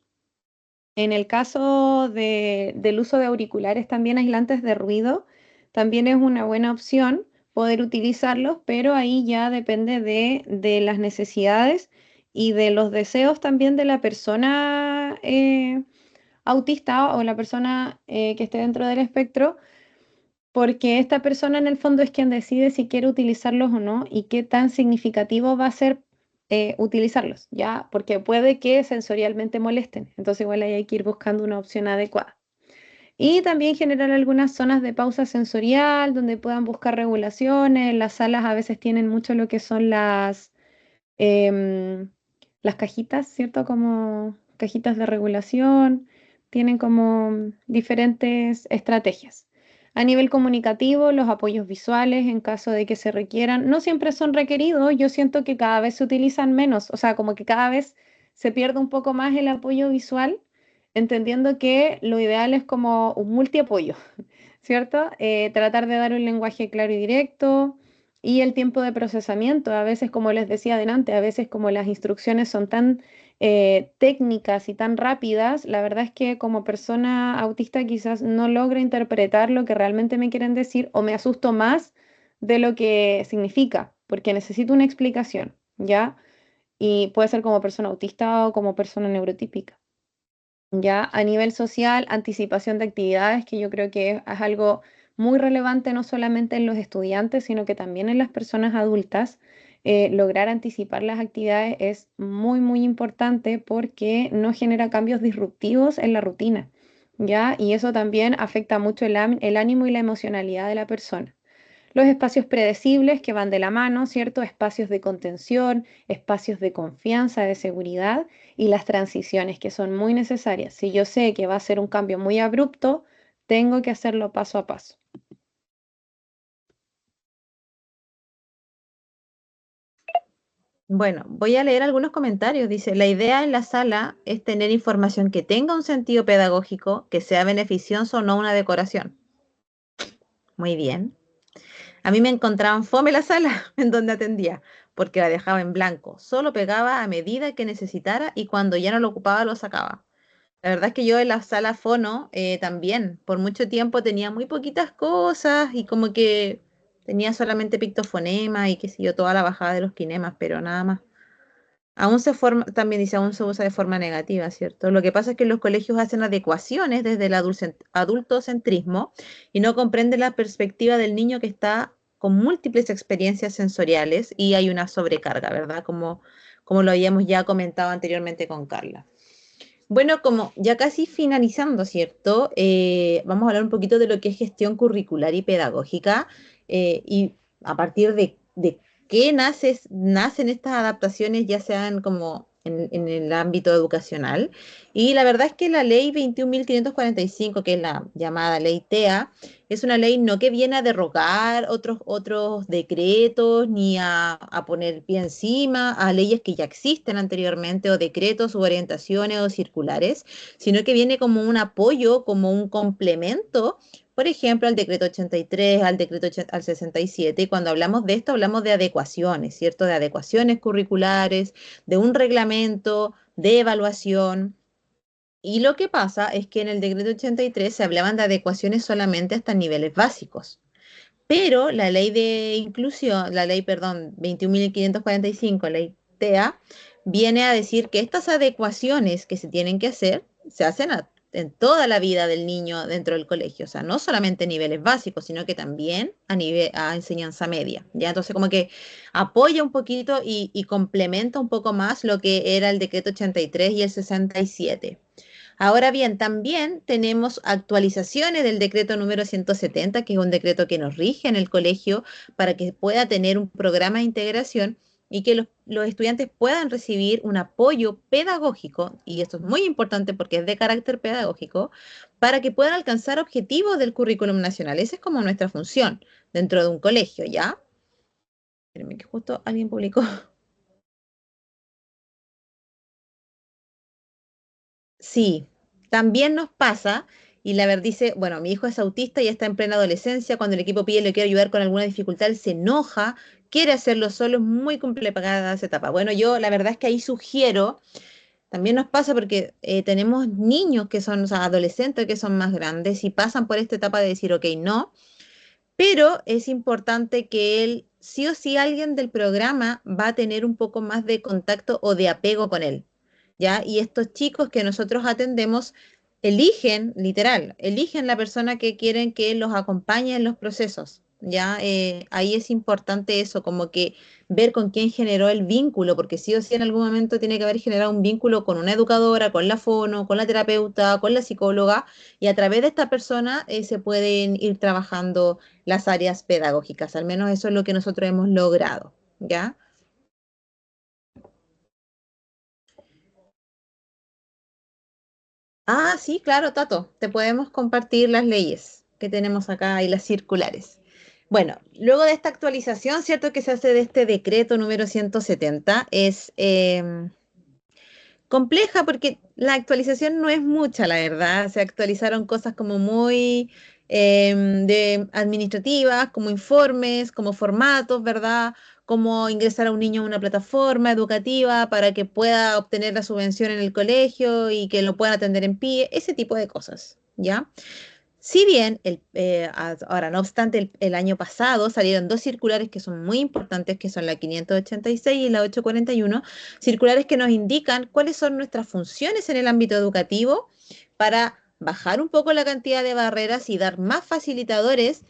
En el caso del uso de auriculares también aislantes de ruido, también es una buena opción poder utilizarlos, pero ahí ya depende de las necesidades y de los deseos también de la persona autista o la persona que esté dentro del espectro, porque esta persona en el fondo es quien decide si quiere utilizarlos o no y qué tan significativo va a ser utilizarlos, ¿ya? Porque puede que sensorialmente molesten, entonces igual ahí hay que ir buscando una opción adecuada. Y también generar algunas zonas de pausa sensorial donde puedan buscar regulaciones. Las salas a veces tienen mucho lo que son em, las cajitas, ¿cierto? Como cajitas de regulación, tienen como diferentes estrategias. A nivel comunicativo, los apoyos visuales, en caso de que se requieran, no siempre son requeridos. Yo siento que cada vez se utilizan menos, o sea, como que cada vez se pierde un poco más el apoyo visual, entendiendo que lo ideal es como un multiapoyo, ¿cierto? Tratar de dar un lenguaje claro y directo y el tiempo de procesamiento. A veces, como les decía adelante, a veces como las instrucciones son tan técnicas y tan rápidas, la verdad es que como persona autista quizás no logro interpretar lo que realmente me quieren decir o me asusto más de lo que significa, porque necesito una explicación, ¿ya? y puede ser como persona autista o como persona neurotípica. Ya a nivel social, anticipación de actividades, que yo creo que es algo muy relevante no solamente en los estudiantes, sino que también en las personas adultas. Lograr anticipar las actividades es muy, muy importante porque no genera cambios disruptivos en la rutina, ¿ya? Y eso también afecta mucho el ánimo y la emocionalidad de la persona. Los espacios predecibles que van de la mano, ¿cierto? Espacios de contención, espacios de confianza, de seguridad y las transiciones que son muy necesarias. Si yo sé que va a ser un cambio muy abrupto, tengo que hacerlo paso a paso. Bueno, voy a leer algunos comentarios. Dice, la idea en la sala es tener información que tenga un sentido pedagógico, que sea beneficioso, no una decoración. Muy bien. A mí me encontraban fome la sala en donde atendía, porque la dejaba en blanco. Solo pegaba a medida que necesitara y cuando ya no lo ocupaba lo sacaba. La verdad es que yo en la sala fono también, por mucho tiempo tenía muy poquitas cosas y como que tenía solamente pictofonema y qué sé yo, toda la bajada de los kinemas, pero nada más. Aún se forma, también dice, aún se usa de forma negativa, ¿cierto? Lo que pasa es que los colegios hacen adecuaciones desde el adultocentrismo y no comprenden la perspectiva del niño que está con múltiples experiencias sensoriales y hay una sobrecarga, ¿verdad? Como lo habíamos ya comentado anteriormente con Carla. Bueno, como ya casi finalizando, ¿cierto? Vamos a hablar un poquito de lo que es gestión curricular y pedagógica y a partir de qué nacen estas adaptaciones, ya sean como en el ámbito educacional. Y la verdad es que la ley 21.545, que es la llamada ley TEA, es una ley no que viene a derrogar otros decretos ni a poner pie encima a leyes que ya existen anteriormente o decretos u orientaciones o circulares, sino que viene como un apoyo, como un complemento, por ejemplo, al decreto 83, al 67. Y cuando hablamos de esto, hablamos de adecuaciones, ¿cierto? De adecuaciones curriculares, de un reglamento, de evaluación. Y lo que pasa es que en el decreto 83 se hablaban de adecuaciones solamente hasta niveles básicos. Pero la ley de inclusión, la ley, perdón, 21.545, ley TEA, viene a decir que estas adecuaciones que se tienen que hacer, se hacen en toda la vida del niño dentro del colegio, o sea, no solamente niveles básicos, sino que también a enseñanza media, ¿ya? Entonces, como que apoya un poquito y complementa un poco más lo que era el decreto 83 y el 67. Ahora bien, también tenemos actualizaciones del decreto número 170, que es un decreto que nos rige en el colegio para que pueda tener un programa de integración y que los estudiantes puedan recibir un apoyo pedagógico, y esto es muy importante porque es de carácter pedagógico, para que puedan alcanzar objetivos del currículum nacional. Esa es como nuestra función dentro de un colegio, ¿ya? Espérenme que justo alguien publicó. Sí, también nos pasa, y la verdad dice, bueno, mi hijo es autista y está en plena adolescencia, cuando el equipo pide le quiero ayudar con alguna dificultad, él se enoja, quiere hacerlo solo, es muy complicada esa etapa. Bueno, yo la verdad es que ahí sugiero, también nos pasa porque tenemos niños que son, o sea, adolescentes que son más grandes y pasan por esta etapa de decir, ok, no, pero es importante que él, sí o sí, alguien del programa va a tener un poco más de contacto o de apego con él, ¿ya? Y estos chicos que nosotros atendemos eligen, literal, eligen la persona que quieren que los acompañe en los procesos, ¿ya? Ahí es importante eso, como que ver con quién generó el vínculo, porque sí o sí en algún momento tiene que haber generado un vínculo con una educadora, con la fono, con la terapeuta, con la psicóloga, y a través de esta persona se pueden ir trabajando las áreas pedagógicas. Al menos eso es lo que nosotros hemos logrado, ¿ya? Ah, sí, claro, Tato, te podemos compartir las leyes que tenemos acá y las circulares. Bueno, luego de esta actualización, ¿cierto? Que se hace de este decreto número 170, es compleja porque la actualización no es mucha, la verdad. Se actualizaron cosas como muy de administrativas, como informes, como formatos, ¿verdad? Cómo ingresar a un niño a una plataforma educativa para que pueda obtener la subvención en el colegio y que lo puedan atender en pie, ese tipo de cosas, ¿ya? Si bien, ahora, no obstante, el año pasado salieron dos circulares que son muy importantes, que son la 586 y la 841, circulares que nos indican cuáles son nuestras funciones en el ámbito educativo para bajar un poco la cantidad de barreras y dar más facilitadores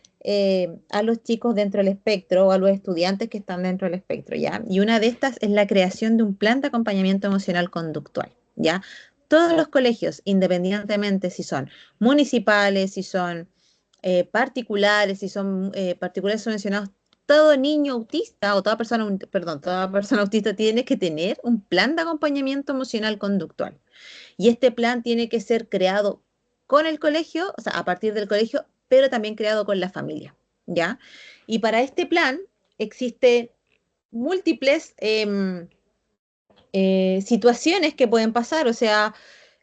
a los chicos dentro del espectro o a los estudiantes que están dentro del espectro, ¿ya? Y una de estas es la creación de un plan de acompañamiento emocional conductual, ¿ya? Todos los colegios, independientemente si son municipales, si son particulares, si son particulares subvencionados, todo niño autista o toda persona, perdón, toda persona autista tiene que tener un plan de acompañamiento emocional conductual. Y este plan tiene que ser creado con el colegio, o sea, a partir del colegio, pero también creado con la familia, ¿ya? Y para este plan existen múltiples situaciones que pueden pasar, o sea,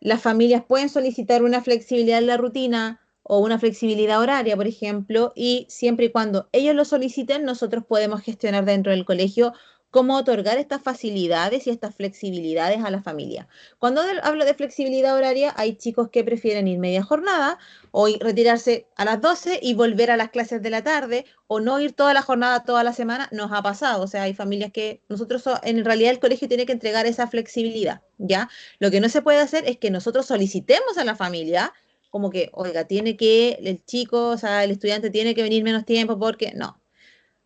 las familias pueden solicitar una flexibilidad en la rutina o una flexibilidad horaria, por ejemplo, y siempre y cuando ellos lo soliciten, nosotros podemos gestionar dentro del colegio cómo otorgar estas facilidades y estas flexibilidades a la familia. Cuando hablo de flexibilidad horaria, hay chicos que prefieren ir media jornada o retirarse a las 12 y volver a las clases de la tarde, o no ir toda la jornada, toda la semana, nos ha pasado. O sea, hay familias que nosotros, en realidad el colegio tiene que entregar esa flexibilidad, ¿ya? Lo que no se puede hacer es que nosotros solicitemos a la familia, como que, oiga, tiene que, el chico, o sea, el estudiante tiene que venir menos tiempo porque no.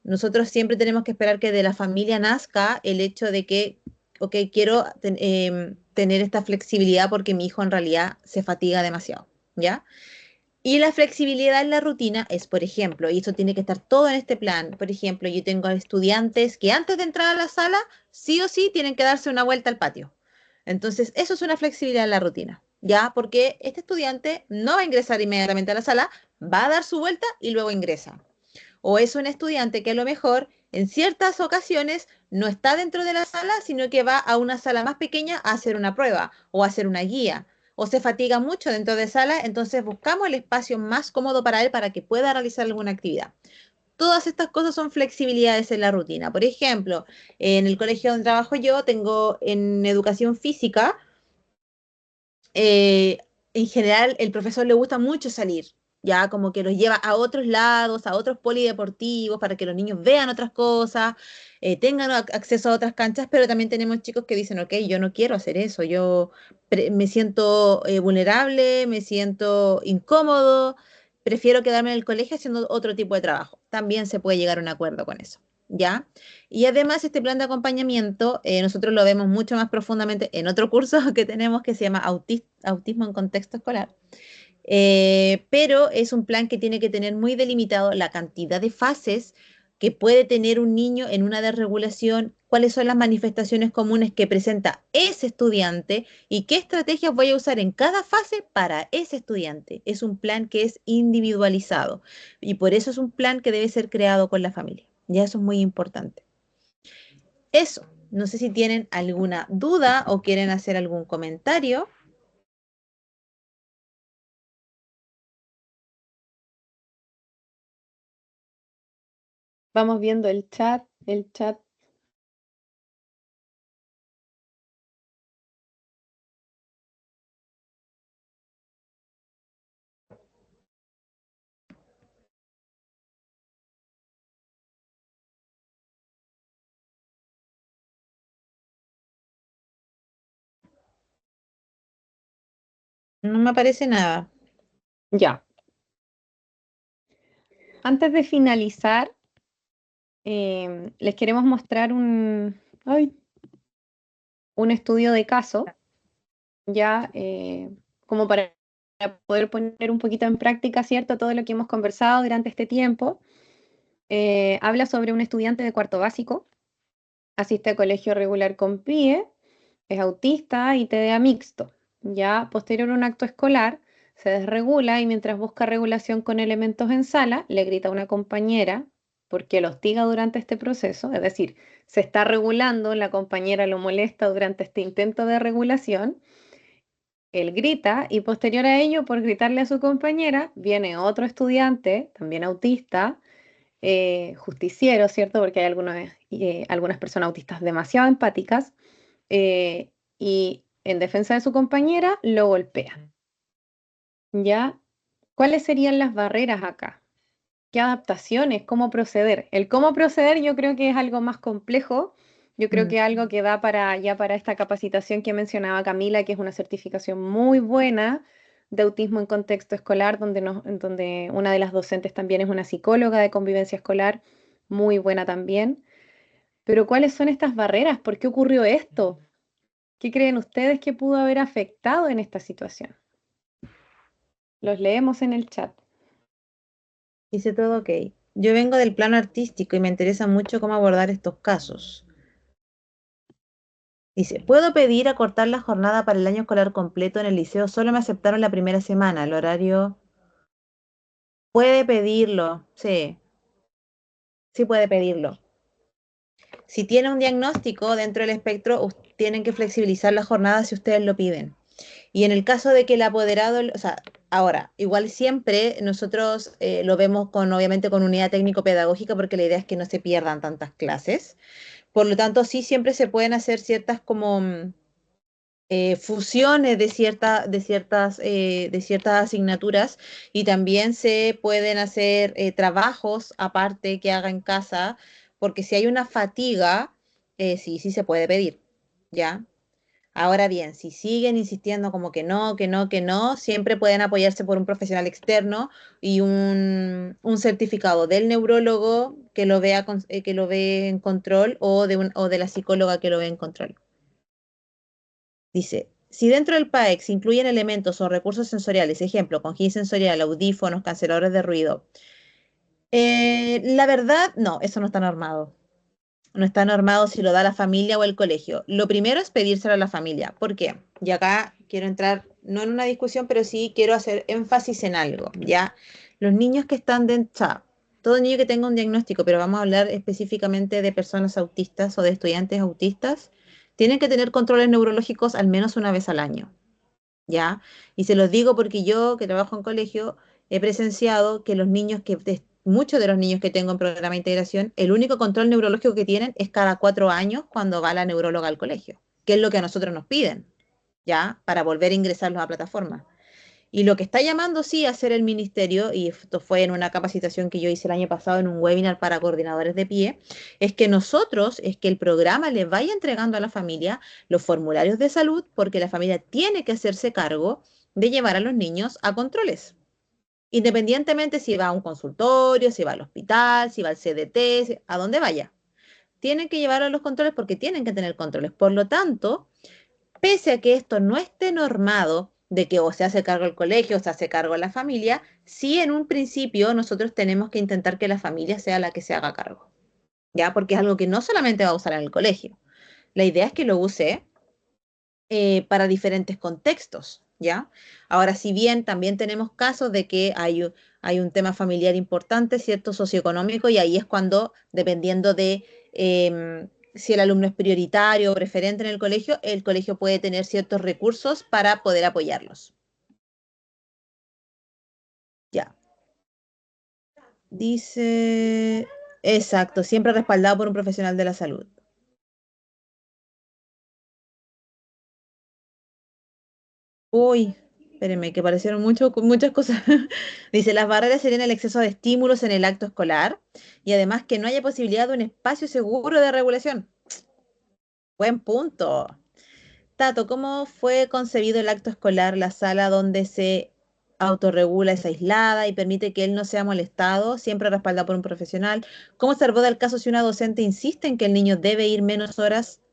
Nosotros siempre tenemos que esperar que de la familia nazca el hecho de que, ok, quiero tener esta flexibilidad porque mi hijo en realidad se fatiga demasiado, ¿ya? Y la flexibilidad en la rutina es, por ejemplo, y eso tiene que estar todo en este plan. Por ejemplo, yo tengo estudiantes que antes de entrar a la sala, sí o sí, tienen que darse una vuelta al patio. Entonces, eso es una flexibilidad en la rutina, ¿ya? Porque este estudiante no va a ingresar inmediatamente a la sala, va a dar su vuelta y luego ingresa. O es un estudiante que a lo mejor en ciertas ocasiones no está dentro de la sala, sino que va a una sala más pequeña a hacer una prueba o a hacer una guía. O se fatiga mucho dentro de sala, entonces buscamos el espacio más cómodo para él para que pueda realizar alguna actividad. Todas estas cosas son flexibilidades en la rutina. Por ejemplo, en el colegio donde trabajo yo, tengo en educación física, eh, en general el profesor le gusta mucho salir, ya como que los lleva a otros lados, a otros polideportivos, para que los niños vean otras cosas, tengan acceso a otras canchas, pero también tenemos chicos que dicen, ok, yo no quiero hacer eso, yo me siento vulnerable, me siento incómodo, prefiero quedarme en el colegio haciendo otro tipo de trabajo. También se puede llegar a un acuerdo con eso, ¿ya? Y además este plan de acompañamiento, nosotros lo vemos mucho más profundamente en otro curso que tenemos que se llama Autismo en Contexto Escolar. Pero es un plan que tiene que tener muy delimitado la cantidad de fases que puede tener un niño en una desregulación, cuáles son las manifestaciones comunes que presenta ese estudiante y qué estrategias voy a usar en cada fase para ese estudiante. Es un plan que es individualizado y por eso es un plan que debe ser creado con la familia. Ya eso es muy importante. Eso, no sé si tienen alguna duda o quieren hacer algún comentario. Vamos viendo el chat. No me aparece nada. Ya. Antes de finalizar, les queremos mostrar un estudio de caso, ya como para poder poner un poquito en práctica, ¿cierto? Todo lo que hemos conversado durante este tiempo. Habla sobre un estudiante de cuarto básico, asiste a colegio regular con PIE, es autista y TDA mixto. Ya posterior a un acto escolar, se desregula y mientras busca regulación con elementos en sala, le grita a una compañera porque lo hostiga durante este proceso, es decir, se está regulando, la compañera lo molesta durante este intento de regulación, él grita y posterior a ello, por gritarle a su compañera, viene otro estudiante, también autista, justiciero, ¿cierto? Porque hay algunas personas autistas demasiado empáticas, y en defensa de su compañera lo golpea, ¿ya? ¿Cuáles serían las barreras acá? ¿Qué adaptaciones? ¿Cómo proceder? El cómo proceder yo creo que es algo más complejo. Yo creo Mm. que es algo que da para ya para esta capacitación que mencionaba Camila, que es una certificación muy buena de autismo en contexto escolar, en donde una de las docentes también es una psicóloga de convivencia escolar, muy buena también. Pero ¿cuáles son estas barreras? ¿Por qué ocurrió esto? ¿Qué creen ustedes que pudo haber afectado en esta situación? Los leemos en el chat. Dice todo ok. Yo vengo del plano artístico y me interesa mucho cómo abordar estos casos. Dice, ¿puedo pedir acortar la jornada para el año escolar completo en el liceo? Solo me aceptaron la primera semana. El horario puede pedirlo. Sí, sí puede pedirlo. Si tiene un diagnóstico dentro del espectro, tienen que flexibilizar la jornada si ustedes lo piden. Y en el caso de que el apoderado, o sea, ahora, igual siempre nosotros lo vemos con, obviamente, con unidad técnico-pedagógica porque la idea es que no se pierdan tantas clases. Por lo tanto, sí siempre se pueden hacer ciertas como fusiones de ciertas asignaturas y también se pueden hacer trabajos aparte que haga en casa, porque si hay una fatiga, sí, sí se puede pedir, ¿ya? Ahora bien, si siguen insistiendo como que no, que no, que no, siempre pueden apoyarse por un profesional externo y un certificado del neurólogo que lo vea que lo ve en control o de la psicóloga que lo ve en control. Dice, si dentro del PAEX se incluyen elementos o recursos sensoriales, ejemplo, conjunción sensorial, audífonos, canceladores de ruido, la verdad, no, eso no está normado. No está normado si lo da la familia o el colegio. Lo primero es pedírselo a la familia. ¿Por qué? Y acá quiero entrar, no en una discusión, pero sí quiero hacer énfasis en algo, ¿ya? Los niños que están dentro, o sea, todo niño que tenga un diagnóstico, pero vamos a hablar específicamente de personas autistas o de estudiantes autistas, tienen que tener controles neurológicos al menos una vez al año, ¿ya? Y se los digo porque yo, que trabajo en colegio, he presenciado que muchos de los niños que tengo en programa de integración, el único control neurológico que tienen es cada 4 años cuando va la neuróloga al colegio, que es lo que a nosotros nos piden, ¿ya? Para volver a ingresarlos a plataforma. Y lo que está llamando sí a hacer el ministerio, y esto fue en una capacitación que yo hice el año pasado en un webinar para coordinadores de pie, es que el programa le vaya entregando a la familia los formularios de salud, porque la familia tiene que hacerse cargo de llevar a los niños a controles. Independientemente si va a un consultorio, si va al hospital, si va al CDT, a donde vaya. Tienen que llevar a los controles porque tienen que tener controles. Por lo tanto, pese a que esto no esté normado de que o se hace cargo el colegio o se hace cargo la familia, sí en un principio nosotros tenemos que intentar que la familia sea la que se haga cargo, ¿ya? Porque es algo que no solamente va a usar en el colegio. La idea es que lo use para diferentes contextos, ¿ya? Ahora, si bien también tenemos casos de que hay un tema familiar importante, ¿cierto? Socioeconómico, y ahí es cuando, dependiendo de si el alumno es prioritario o preferente en el colegio puede tener ciertos recursos para poder apoyarlos. Ya. Dice, exacto, siempre respaldado por un profesional de la salud. Uy, espérenme, que parecieron muchas cosas. Dice, las barreras serían el exceso de estímulos en el acto escolar y además que no haya posibilidad de un espacio seguro de regulación. Buen punto. Tato, ¿cómo fue concebido el acto escolar? La sala donde se autorregula es aislada y permite que él no sea molestado, siempre respaldado por un profesional. ¿Cómo se aborda el caso si una docente insiste en que el niño debe ir menos horas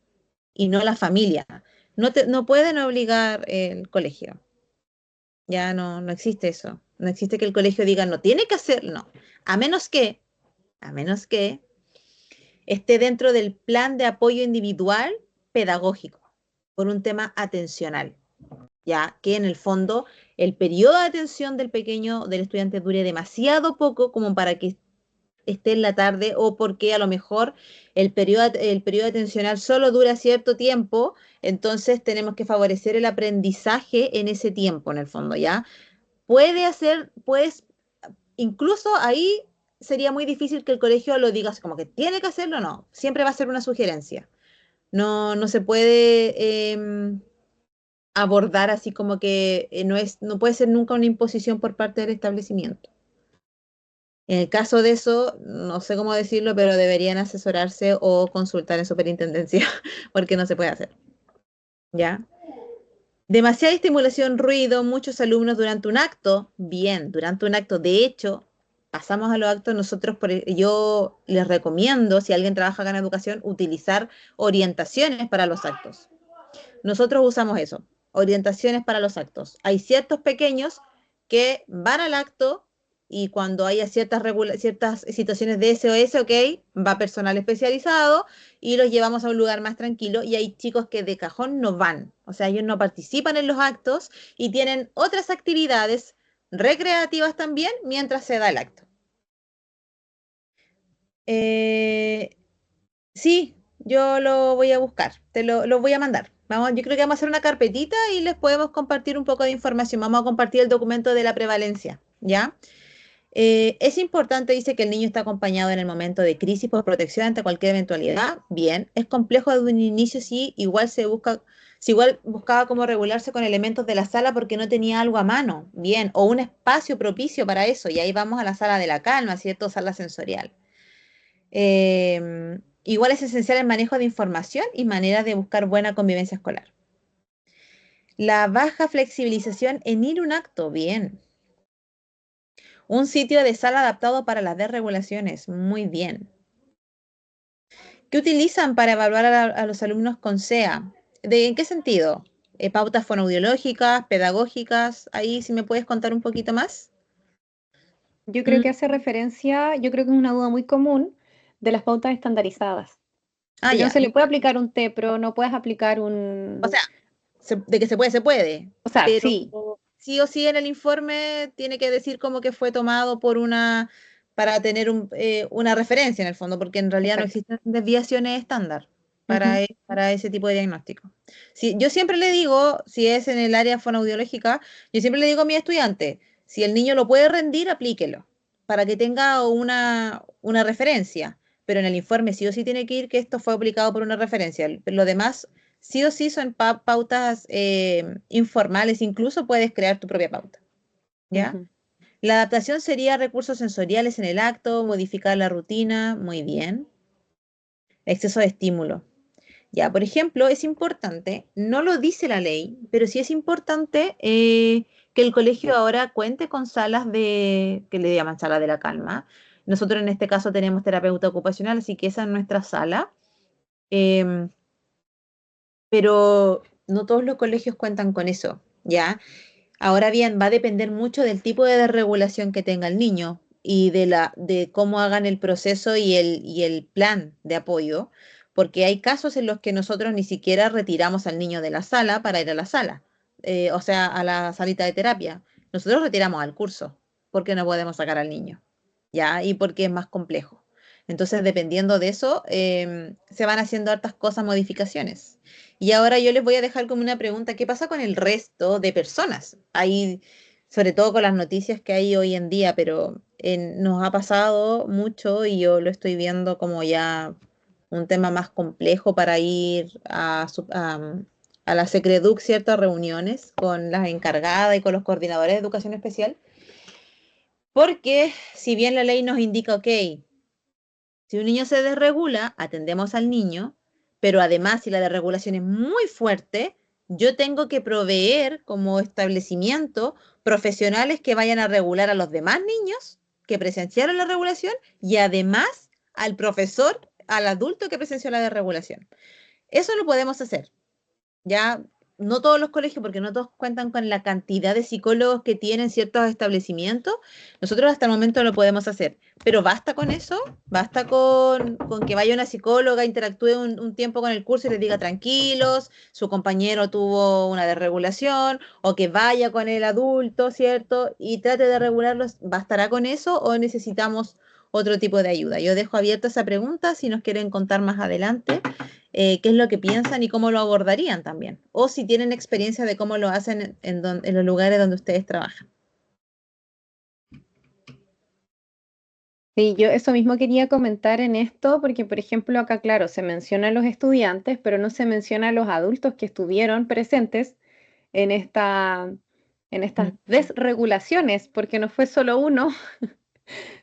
y no la familia? No pueden obligar el colegio. Ya no existe eso. No existe que el colegio diga no tiene que hacer, no. A menos que, a menos que esté dentro del plan de apoyo individual pedagógico por un tema atencional, ya que en el fondo el periodo de atención del pequeño, del estudiante dure demasiado poco como para que esté en la tarde o porque a lo mejor el periodo atencional solo dura cierto tiempo, entonces tenemos que favorecer el aprendizaje en ese tiempo, en el fondo, ¿ya? Puedes, incluso ahí sería muy difícil que el colegio lo diga así como que tiene que hacerlo, no, siempre va a ser una sugerencia. No se puede abordar así como que no puede ser nunca una imposición por parte del establecimiento. En el caso de eso, no sé cómo decirlo, pero deberían asesorarse o consultar en superintendencia, porque no se puede hacer, ¿ya? Demasiada estimulación, ruido, muchos alumnos durante un acto, bien, durante un acto, de hecho, pasamos a los actos, yo les recomiendo, si alguien trabaja acá en educación, utilizar orientaciones para los actos. Nosotros usamos eso, orientaciones para los actos. Hay ciertos pequeños que van al acto y cuando haya ciertas situaciones de SOS, ok, va personal especializado y los llevamos a un lugar más tranquilo y hay chicos que de cajón no van, o sea, ellos no participan en los actos y tienen otras actividades recreativas también mientras se da el acto. Eh, Sí, yo lo voy a buscar, lo voy a mandar. Vamos, yo creo que vamos a hacer una carpetita y les podemos compartir un poco de información. Vamos a compartir el documento de la prevalencia, ¿ya? Es importante, dice, que el niño está acompañado en el momento de crisis por protección ante cualquier eventualidad. Bien, es complejo desde un inicio si igual buscaba cómo regularse con elementos de la sala porque no tenía algo a mano. Bien, o un espacio propicio para eso. Y ahí vamos a la sala de la calma, ¿cierto? Sala sensorial. Igual es esencial el manejo de información y maneras de buscar buena convivencia escolar. La baja flexibilización en ir a un acto, bien. Un sitio de sala adaptado para las desregulaciones, muy bien. ¿Qué utilizan para evaluar a los alumnos con SEA? ¿En qué sentido? ¿Pautas fonoaudiológicas, pedagógicas? Ahí si me puedes contar un poquito más. Yo creo que Mm, hace referencia, yo creo que es una duda muy común de las pautas estandarizadas. Porque no ya. se le puede aplicar un TEPRO, no puedes aplicar O un... sea, de que se puede, se puede, O sea, pero sí. sí o sí en el informe tiene que decir como que fue tomado para tener una referencia en el fondo, porque en realidad no Exacto. existen desviaciones estándar Ujú. para ese tipo de diagnóstico. Sí, yo siempre le digo, si es en el área fonoaudiológica, yo siempre le digo a mi estudiante, si el niño lo puede rendir, aplíquelo, para que tenga una referencia, pero en el informe sí o sí tiene que ir que esto fue aplicado por una referencia. Lo demás sí o sí son pautas informales, incluso puedes crear tu propia pauta, ¿ya? Ujú. La adaptación sería recursos sensoriales en el acto, modificar la rutina, muy bien. Exceso de estímulo. Ya, por ejemplo, es importante, no lo dice la ley, pero sí es importante que el colegio ahora cuente con salas que le llaman sala de la calma. Nosotros en este caso tenemos terapeuta ocupacional, así que esa es nuestra sala. Em, pero no todos los colegios cuentan con eso, ¿ya? Ahora bien, va a depender mucho del tipo de desregulación que tenga el niño y de cómo hagan el proceso y el plan de apoyo, porque hay casos en los que nosotros ni siquiera retiramos al niño de la sala para ir a la sala, o sea, a la salita de terapia. Nosotros retiramos al curso, porque no podemos sacar al niño, ¿ya? Y porque es más complejo. Entonces, dependiendo de eso, se van haciendo hartas cosas, modificaciones. Y ahora yo les voy a dejar como una pregunta, ¿qué pasa con el resto de personas? Hay, sobre todo con las noticias que hay hoy en día, pero nos ha pasado mucho y yo lo estoy viendo como ya un tema más complejo para ir a la Secreduc, ciertas reuniones con las encargadas y con los coordinadores de educación especial, porque si bien la ley nos indica, ok, si un niño se desregula, atendemos al niño, pero además si la desregulación es muy fuerte, yo tengo que proveer como establecimiento profesionales que vayan a regular a los demás niños que presenciaron la regulación y además al profesor, al adulto que presenció la desregulación. Eso lo podemos hacer. Ya no todos los colegios, porque no todos cuentan con la cantidad de psicólogos que tienen ciertos establecimientos. Nosotros hasta el momento no lo podemos hacer, pero basta con eso, basta con que vaya una psicóloga, interactúe un tiempo con el curso y les diga tranquilos, su compañero tuvo una desregulación, o que vaya con el adulto, ¿cierto? Y trate de regularlos. ¿Bastará con eso o necesitamos otro tipo de ayuda? Yo dejo abierta esa pregunta si nos quieren contar más adelante qué es lo que piensan y cómo lo abordarían también. O si tienen experiencia de cómo lo hacen en los lugares donde ustedes trabajan. Sí, yo eso mismo quería comentar en esto, porque por ejemplo acá, claro, se menciona a los estudiantes, pero no se menciona a los adultos que estuvieron presentes en estas Mm. desregulaciones, porque no fue solo uno,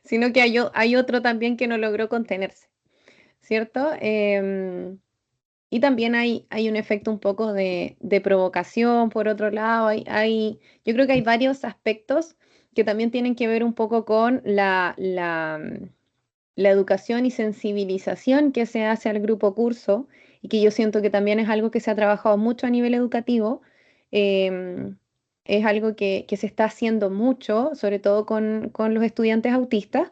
sino que hay otro también que no logró contenerse, ¿cierto? Y también hay un efecto un poco de provocación, por otro lado, yo creo que hay varios aspectos que también tienen que ver un poco con la educación y sensibilización que se hace al grupo curso, y que yo siento que también es algo que se ha trabajado mucho a nivel educativo. em, es algo que se está haciendo mucho, sobre todo con los estudiantes autistas.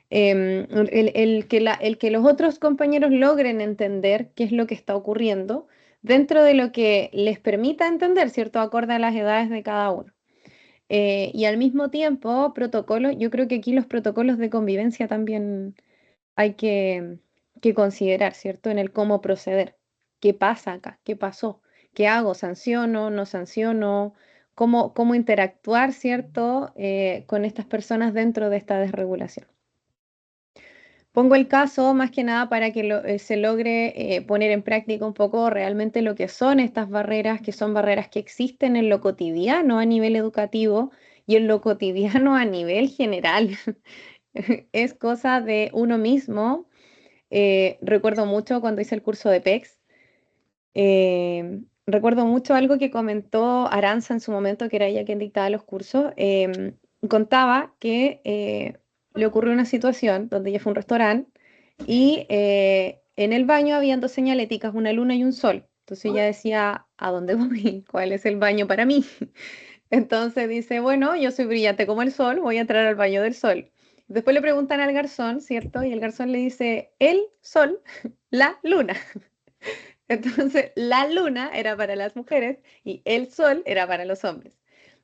El que los otros compañeros logren entender qué es lo que está ocurriendo dentro de lo que les permita entender, ¿cierto? Acorde a las edades de cada uno. Y al mismo tiempo, protocolos, yo creo que aquí los protocolos de convivencia también hay que considerar, ¿cierto? En el cómo proceder. ¿Qué pasa acá? ¿Qué pasó? ¿Qué hago? ¿Sanciono? ¿No sanciono? ¿Cómo interactuar, ¿cierto? Con estas personas dentro de esta desregulación. Pongo el caso más que nada para que se logre poner en práctica un poco realmente lo que son estas barreras, que son barreras que existen en lo cotidiano a nivel educativo y en lo cotidiano a nivel general. Es cosa de uno mismo. Recuerdo mucho cuando hice el curso de PEX. Recuerdo mucho algo que comentó Aranza en su momento, que era ella quien dictaba los cursos. Contaba que le ocurrió una situación donde ella fue a un restaurante y en el baño habían dos señaléticas, una luna y un sol. Entonces ella decía, ¿a dónde voy? ¿Cuál es el baño para mí? Entonces dice, bueno, yo soy brillante como el sol, voy a entrar al baño del sol. Después le preguntan al garzón, ¿cierto? Y el garzón le dice, el sol, la luna. Entonces, la luna era para las mujeres y el sol era para los hombres.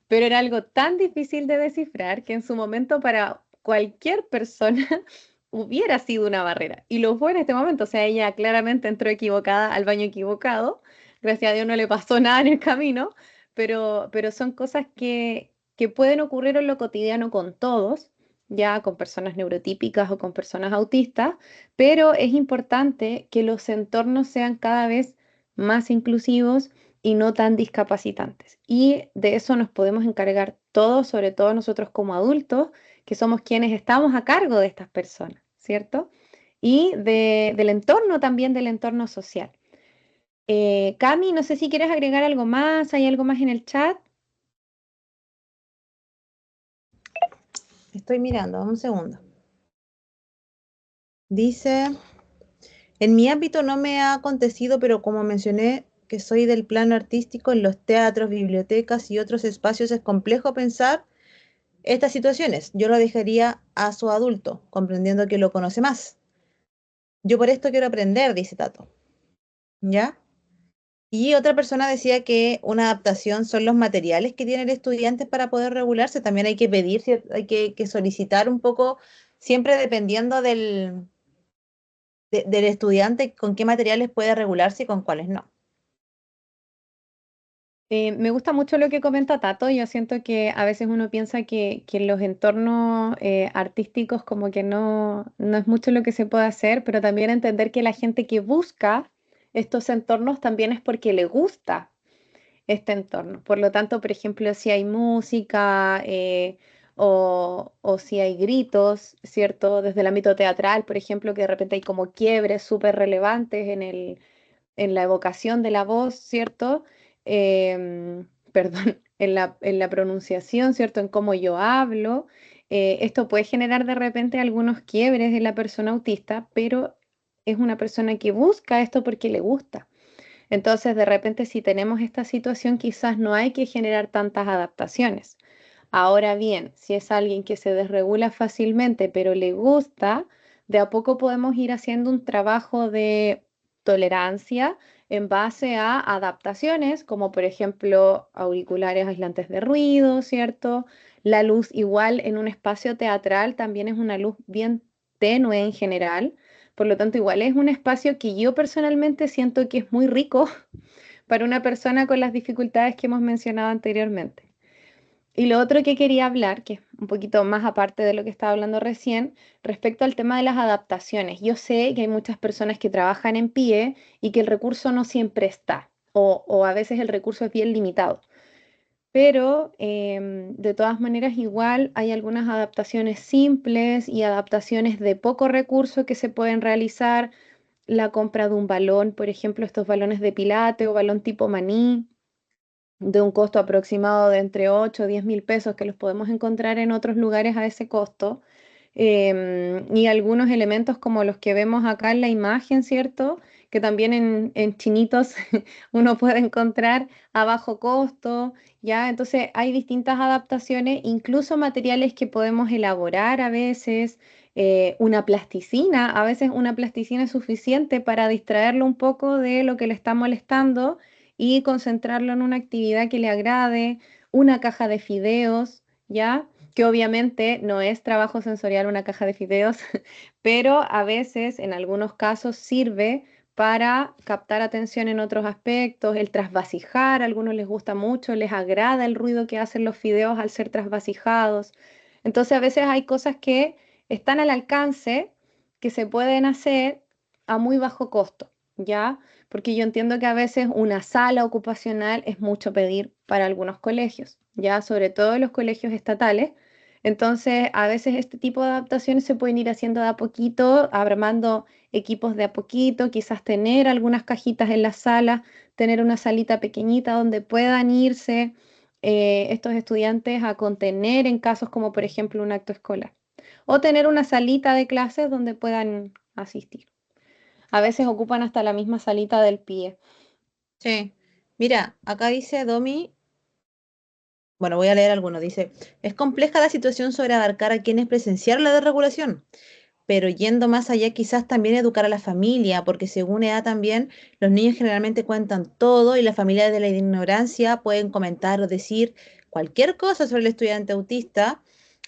Pero era algo tan difícil de descifrar que en su momento para cualquier persona hubiera sido una barrera. Y lo fue en este momento. O sea, ella claramente entró equivocada al baño equivocado. Gracias a Dios no le pasó nada en el camino, pero son cosas que pueden ocurrir en lo cotidiano con todos, ya con personas neurotípicas o con personas autistas, pero es importante que los entornos sean cada vez más inclusivos y no tan discapacitantes. Y de eso nos podemos encargar todos, sobre todo nosotros como adultos, que somos quienes estamos a cargo de estas personas, ¿cierto? Y del entorno también, del entorno social. Cami, no sé si quieres agregar algo más, ¿hay algo más en el chat? Estoy mirando, un segundo. Dice, en mi ámbito no me ha acontecido, pero como mencioné que soy del plano artístico, en los teatros, bibliotecas y otros espacios es complejo pensar estas situaciones. Yo lo dejaría a su adulto, comprendiendo que lo conoce más. Yo por esto quiero aprender, dice Tato. ¿Ya? Y otra persona decía que una adaptación son los materiales que tiene el estudiante para poder regularse. También hay que pedir, hay que solicitar un poco, siempre dependiendo del estudiante, con qué materiales puede regularse y con cuáles no. Me gusta mucho lo que comenta Tato. Yo siento que a veces uno piensa que en los entornos artísticos como que no es mucho lo que se puede hacer, pero también entender que la gente que busca estos entornos también es porque le gusta este entorno. Por lo tanto, por ejemplo, si hay música o si hay gritos, ¿cierto? Desde el ámbito teatral, por ejemplo, que de repente hay como quiebres súper relevantes en la evocación de la voz, ¿cierto? Perdón, en la pronunciación, ¿cierto? En cómo yo hablo. Esto puede generar de repente algunos quiebres en la persona autista, pero es una persona que busca esto porque le gusta. Entonces, de repente, si tenemos esta situación, quizás no hay que generar tantas adaptaciones. Ahora bien, si es alguien que se desregula fácilmente, pero le gusta, de a poco podemos ir haciendo un trabajo de tolerancia en base a adaptaciones, como por ejemplo auriculares aislantes de ruido, ¿cierto? La luz igual en un espacio teatral también es una luz bien tenue en general. Por lo tanto, igual es un espacio que yo personalmente siento que es muy rico para una persona con las dificultades que hemos mencionado anteriormente. Y lo otro que quería hablar, que es un poquito más aparte de lo que estaba hablando recién, respecto al tema de las adaptaciones. Yo sé que hay muchas personas que trabajan en pie y que el recurso no siempre está, o a veces el recurso es bien limitado. pero de todas maneras igual hay algunas adaptaciones simples y adaptaciones de poco recurso que se pueden realizar. La compra de un balón, por ejemplo, estos balones de pilate o balón tipo maní, de un costo aproximado de entre 8 o 10 mil pesos, que los podemos encontrar en otros lugares a ese costo. Y algunos elementos como los que vemos acá en la imagen, ¿cierto? Que también en chinitos uno puede encontrar a bajo costo, ¿ya? Entonces hay distintas adaptaciones, incluso materiales que podemos elaborar a veces. Una plasticina, a veces una plasticina es suficiente para distraerlo un poco de lo que le está molestando y concentrarlo en una actividad que le agrade, una caja de fideos, ¿ya? Que obviamente no es trabajo sensorial una caja de fideos, pero a veces, en algunos casos, sirve para captar atención en otros aspectos, el trasvasijar, a algunos les gusta mucho, les agrada el ruido que hacen los fideos al ser trasvasijados. Entonces, a veces hay cosas que están al alcance, que se pueden hacer a muy bajo costo, ¿ya? Porque yo entiendo que a veces una sala ocupacional es mucho pedir para algunos colegios, ya sobre todo en los colegios estatales. Entonces, a veces este tipo de adaptaciones se pueden ir haciendo de a poquito, armando equipos de a poquito, quizás tener algunas cajitas en la sala, tener una salita pequeñita donde puedan irse estos estudiantes a contener en casos como por ejemplo un acto escolar, o tener una salita de clases donde puedan asistir. A veces ocupan hasta la misma salita del pie. Sí. Mira, acá dice Domi, bueno, voy a leer algunos. Dice, es compleja la situación sobre abarcar a quienes presenciaron la desregulación, pero yendo más allá, quizás también educar a la familia, porque según edad también, los niños generalmente cuentan todo y la familia de la ignorancia pueden comentar o decir cualquier cosa sobre el estudiante autista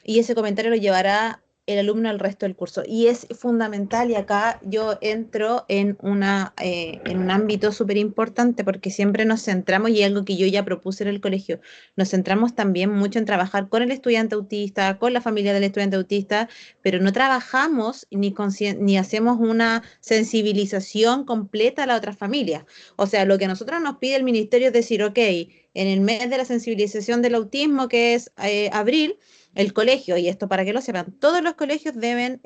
y ese comentario lo llevará el alumno al resto del curso. Y es fundamental, y acá yo entro en un ámbito súper importante porque siempre nos centramos, y algo que yo ya propuse en el colegio, nos centramos también mucho en trabajar con el estudiante autista, con la familia del estudiante autista, pero no trabajamos ni hacemos una sensibilización completa a la otra familia. O sea, lo que a nosotros nos pide el ministerio es decir, ok, en el mes de la sensibilización del autismo, que es abril, el colegio, y esto para que lo sepan, todos los colegios deben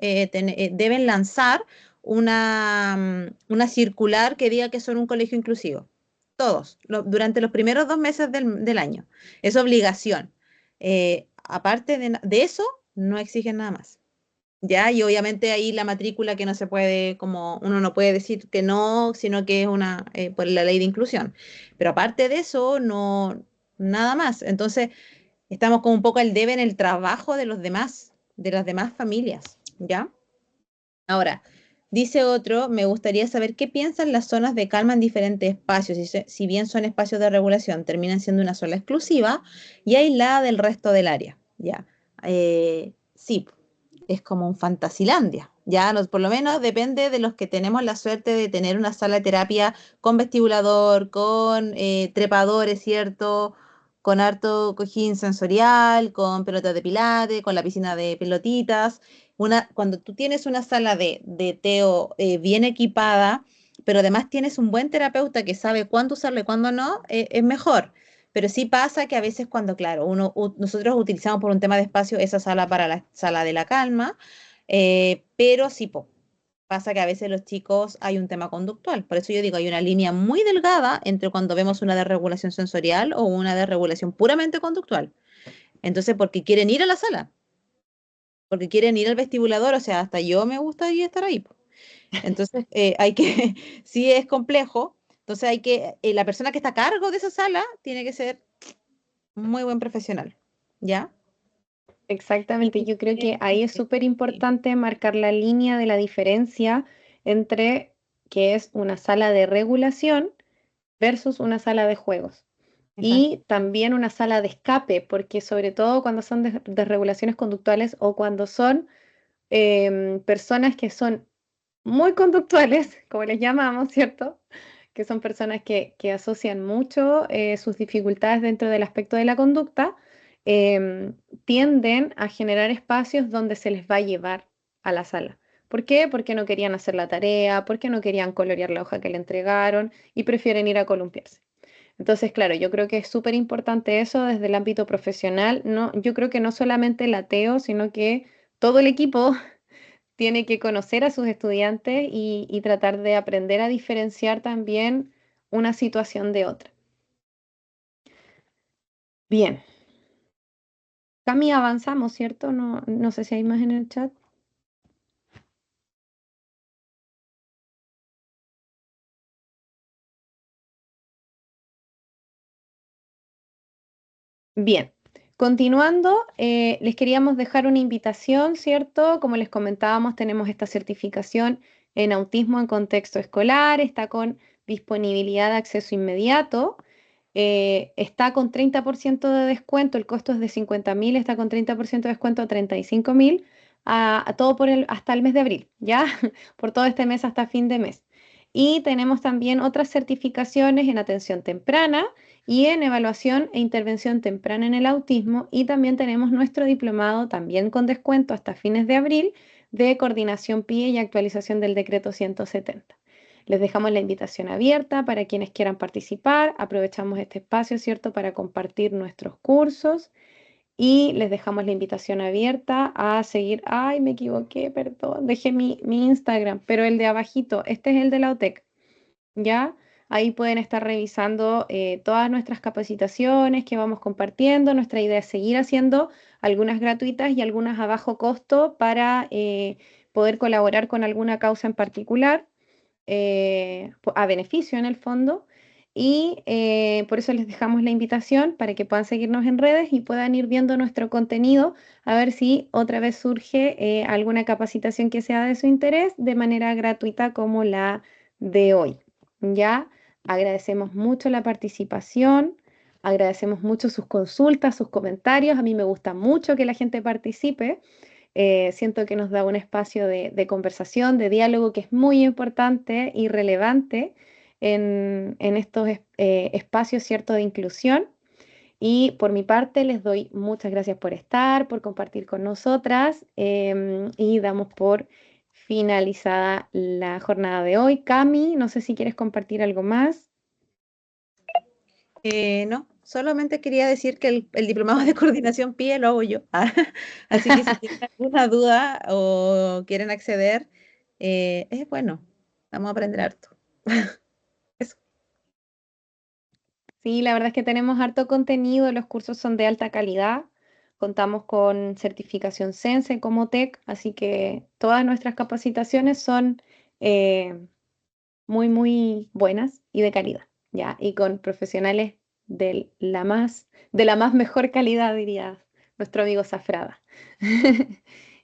lanzar una circular que diga que son un colegio inclusivo. Todos, durante los primeros 2 meses del año. Es obligación. Aparte de eso, no exigen nada más. Ya, y obviamente ahí la matrícula que no se puede, como uno no puede decir que no, sino que es por la ley de inclusión. Pero aparte de eso, no, nada más. Entonces, estamos como un poco al debe en el trabajo de los demás, de las demás familias, ¿ya? Ahora, dice otro, me gustaría saber qué piensan las zonas de calma en diferentes espacios, si bien son espacios de regulación, terminan siendo una zona exclusiva y aislada del resto del área, ¿ya? Sí, es como un Fantasilandia, ¿ya? Por lo menos depende de los que tenemos la suerte de tener una sala de terapia con vestibulador, con trepadores, ¿cierto? Con harto cojín sensorial, con pelotas de pilates, con la piscina de pelotitas. Cuando tú tienes una sala de Teo bien equipada, pero además tienes un buen terapeuta que sabe cuándo usarlo y cuándo no, es mejor. Pero sí pasa que a veces cuando, claro, nosotros utilizamos por un tema de espacio esa sala para la sala de la calma, pero sí pasa que a veces los chicos hay un tema conductual. Por eso yo digo, hay una línea muy delgada entre cuando vemos una desregulación sensorial o una desregulación puramente conductual. Entonces, porque quieren ir a la sala, porque quieren ir al vestibulador, o sea, hasta yo me gustaría estar ahí. Entonces, sí es complejo, entonces la persona que está a cargo de esa sala tiene que ser muy buen profesional, ¿ya? Exactamente, Y, yo creo que ahí es sí, súper importante marcar la línea de la diferencia entre que es una sala de regulación versus una sala de juegos. exacto. Y también una sala de escape, porque sobre todo cuando son desregulaciones conductuales o cuando son personas que son muy conductuales, como les llamamos, ¿cierto? Que son personas que asocian mucho sus dificultades dentro del aspecto de la conducta, tienden a generar espacios donde se les va a llevar a la sala. ¿Por qué? Porque no querían hacer la tarea, porque no querían colorear la hoja que le entregaron y prefieren ir a columpiarse. Entonces, claro, yo creo que es súper importante eso desde el ámbito profesional. No, yo creo que no solamente el ateo, sino que todo el equipo tiene que conocer a sus estudiantes y tratar de aprender a diferenciar también una situación de otra. Bien, Cami, avanzamos, ¿cierto? No, no sé si hay más en el chat. Bien, continuando, les queríamos dejar una invitación, ¿cierto? Como les comentábamos, tenemos esta certificación en autismo en contexto escolar, está con disponibilidad de acceso inmediato, está con 30% de descuento, el costo es de 50.000, está con 30% de descuento a 35.000, a todo hasta el mes de abril, ¿ya? Por todo este mes hasta fin de mes. Y tenemos también otras certificaciones en atención temprana y en evaluación e intervención temprana en el autismo, y también tenemos nuestro diplomado, también con descuento hasta fines de abril, de coordinación PIE y actualización del decreto 170. Les dejamos la invitación abierta para quienes quieran participar. Aprovechamos este espacio, ¿cierto?, para compartir nuestros cursos y les dejamos la invitación abierta a seguir. Ay, me equivoqué, perdón, dejé mi Instagram, pero el de abajito, este es el de la OTEC, ¿ya? Ahí pueden estar revisando todas nuestras capacitaciones que vamos compartiendo. Nuestra idea es seguir haciendo algunas gratuitas y algunas a bajo costo para poder colaborar con alguna causa en particular, a beneficio en el fondo. Y por eso les dejamos la invitación para que puedan seguirnos en redes y puedan ir viendo nuestro contenido, a ver si otra vez surge alguna capacitación que sea de su interés de manera gratuita como la de hoy. Ya agradecemos mucho la participación, agradecemos mucho sus consultas, sus comentarios. A mí me gusta mucho que la gente participe. Siento que nos da un espacio de conversación, de diálogo que es muy importante y relevante en estos espacios, ¿cierto?, de inclusión. Y por mi parte les doy muchas gracias por estar, por compartir con nosotras, y damos por finalizada la jornada de hoy. Cami, no sé si quieres compartir algo más. No, solamente quería decir que el diplomado de coordinación PIE lo hago yo. Así que si tienen alguna duda o quieren acceder, es bueno, vamos a aprender harto. Eso. Sí, la verdad es que tenemos harto contenido, los cursos son de alta calidad, contamos con certificación Sense como TEC, así que todas nuestras capacitaciones son eh, muy, muy buenas y de calidad, ¿ya? Y con profesionales de la más mejor calidad, diría nuestro amigo Zafrada.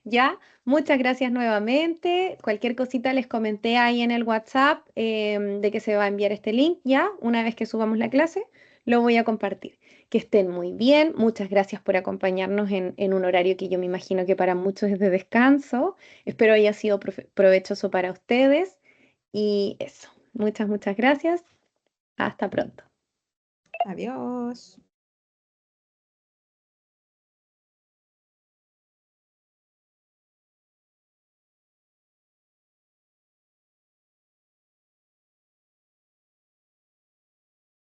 ¿Ya? Muchas gracias nuevamente. Cualquier cosita les comenté ahí en el WhatsApp, de que se va a enviar este link ya. Una vez que subamos la clase, lo voy a compartir. Que estén muy bien. Muchas gracias por acompañarnos en un horario que yo me imagino que para muchos es de descanso. Espero haya sido provechoso para ustedes. Y eso, muchas, muchas gracias. Hasta pronto. Adiós.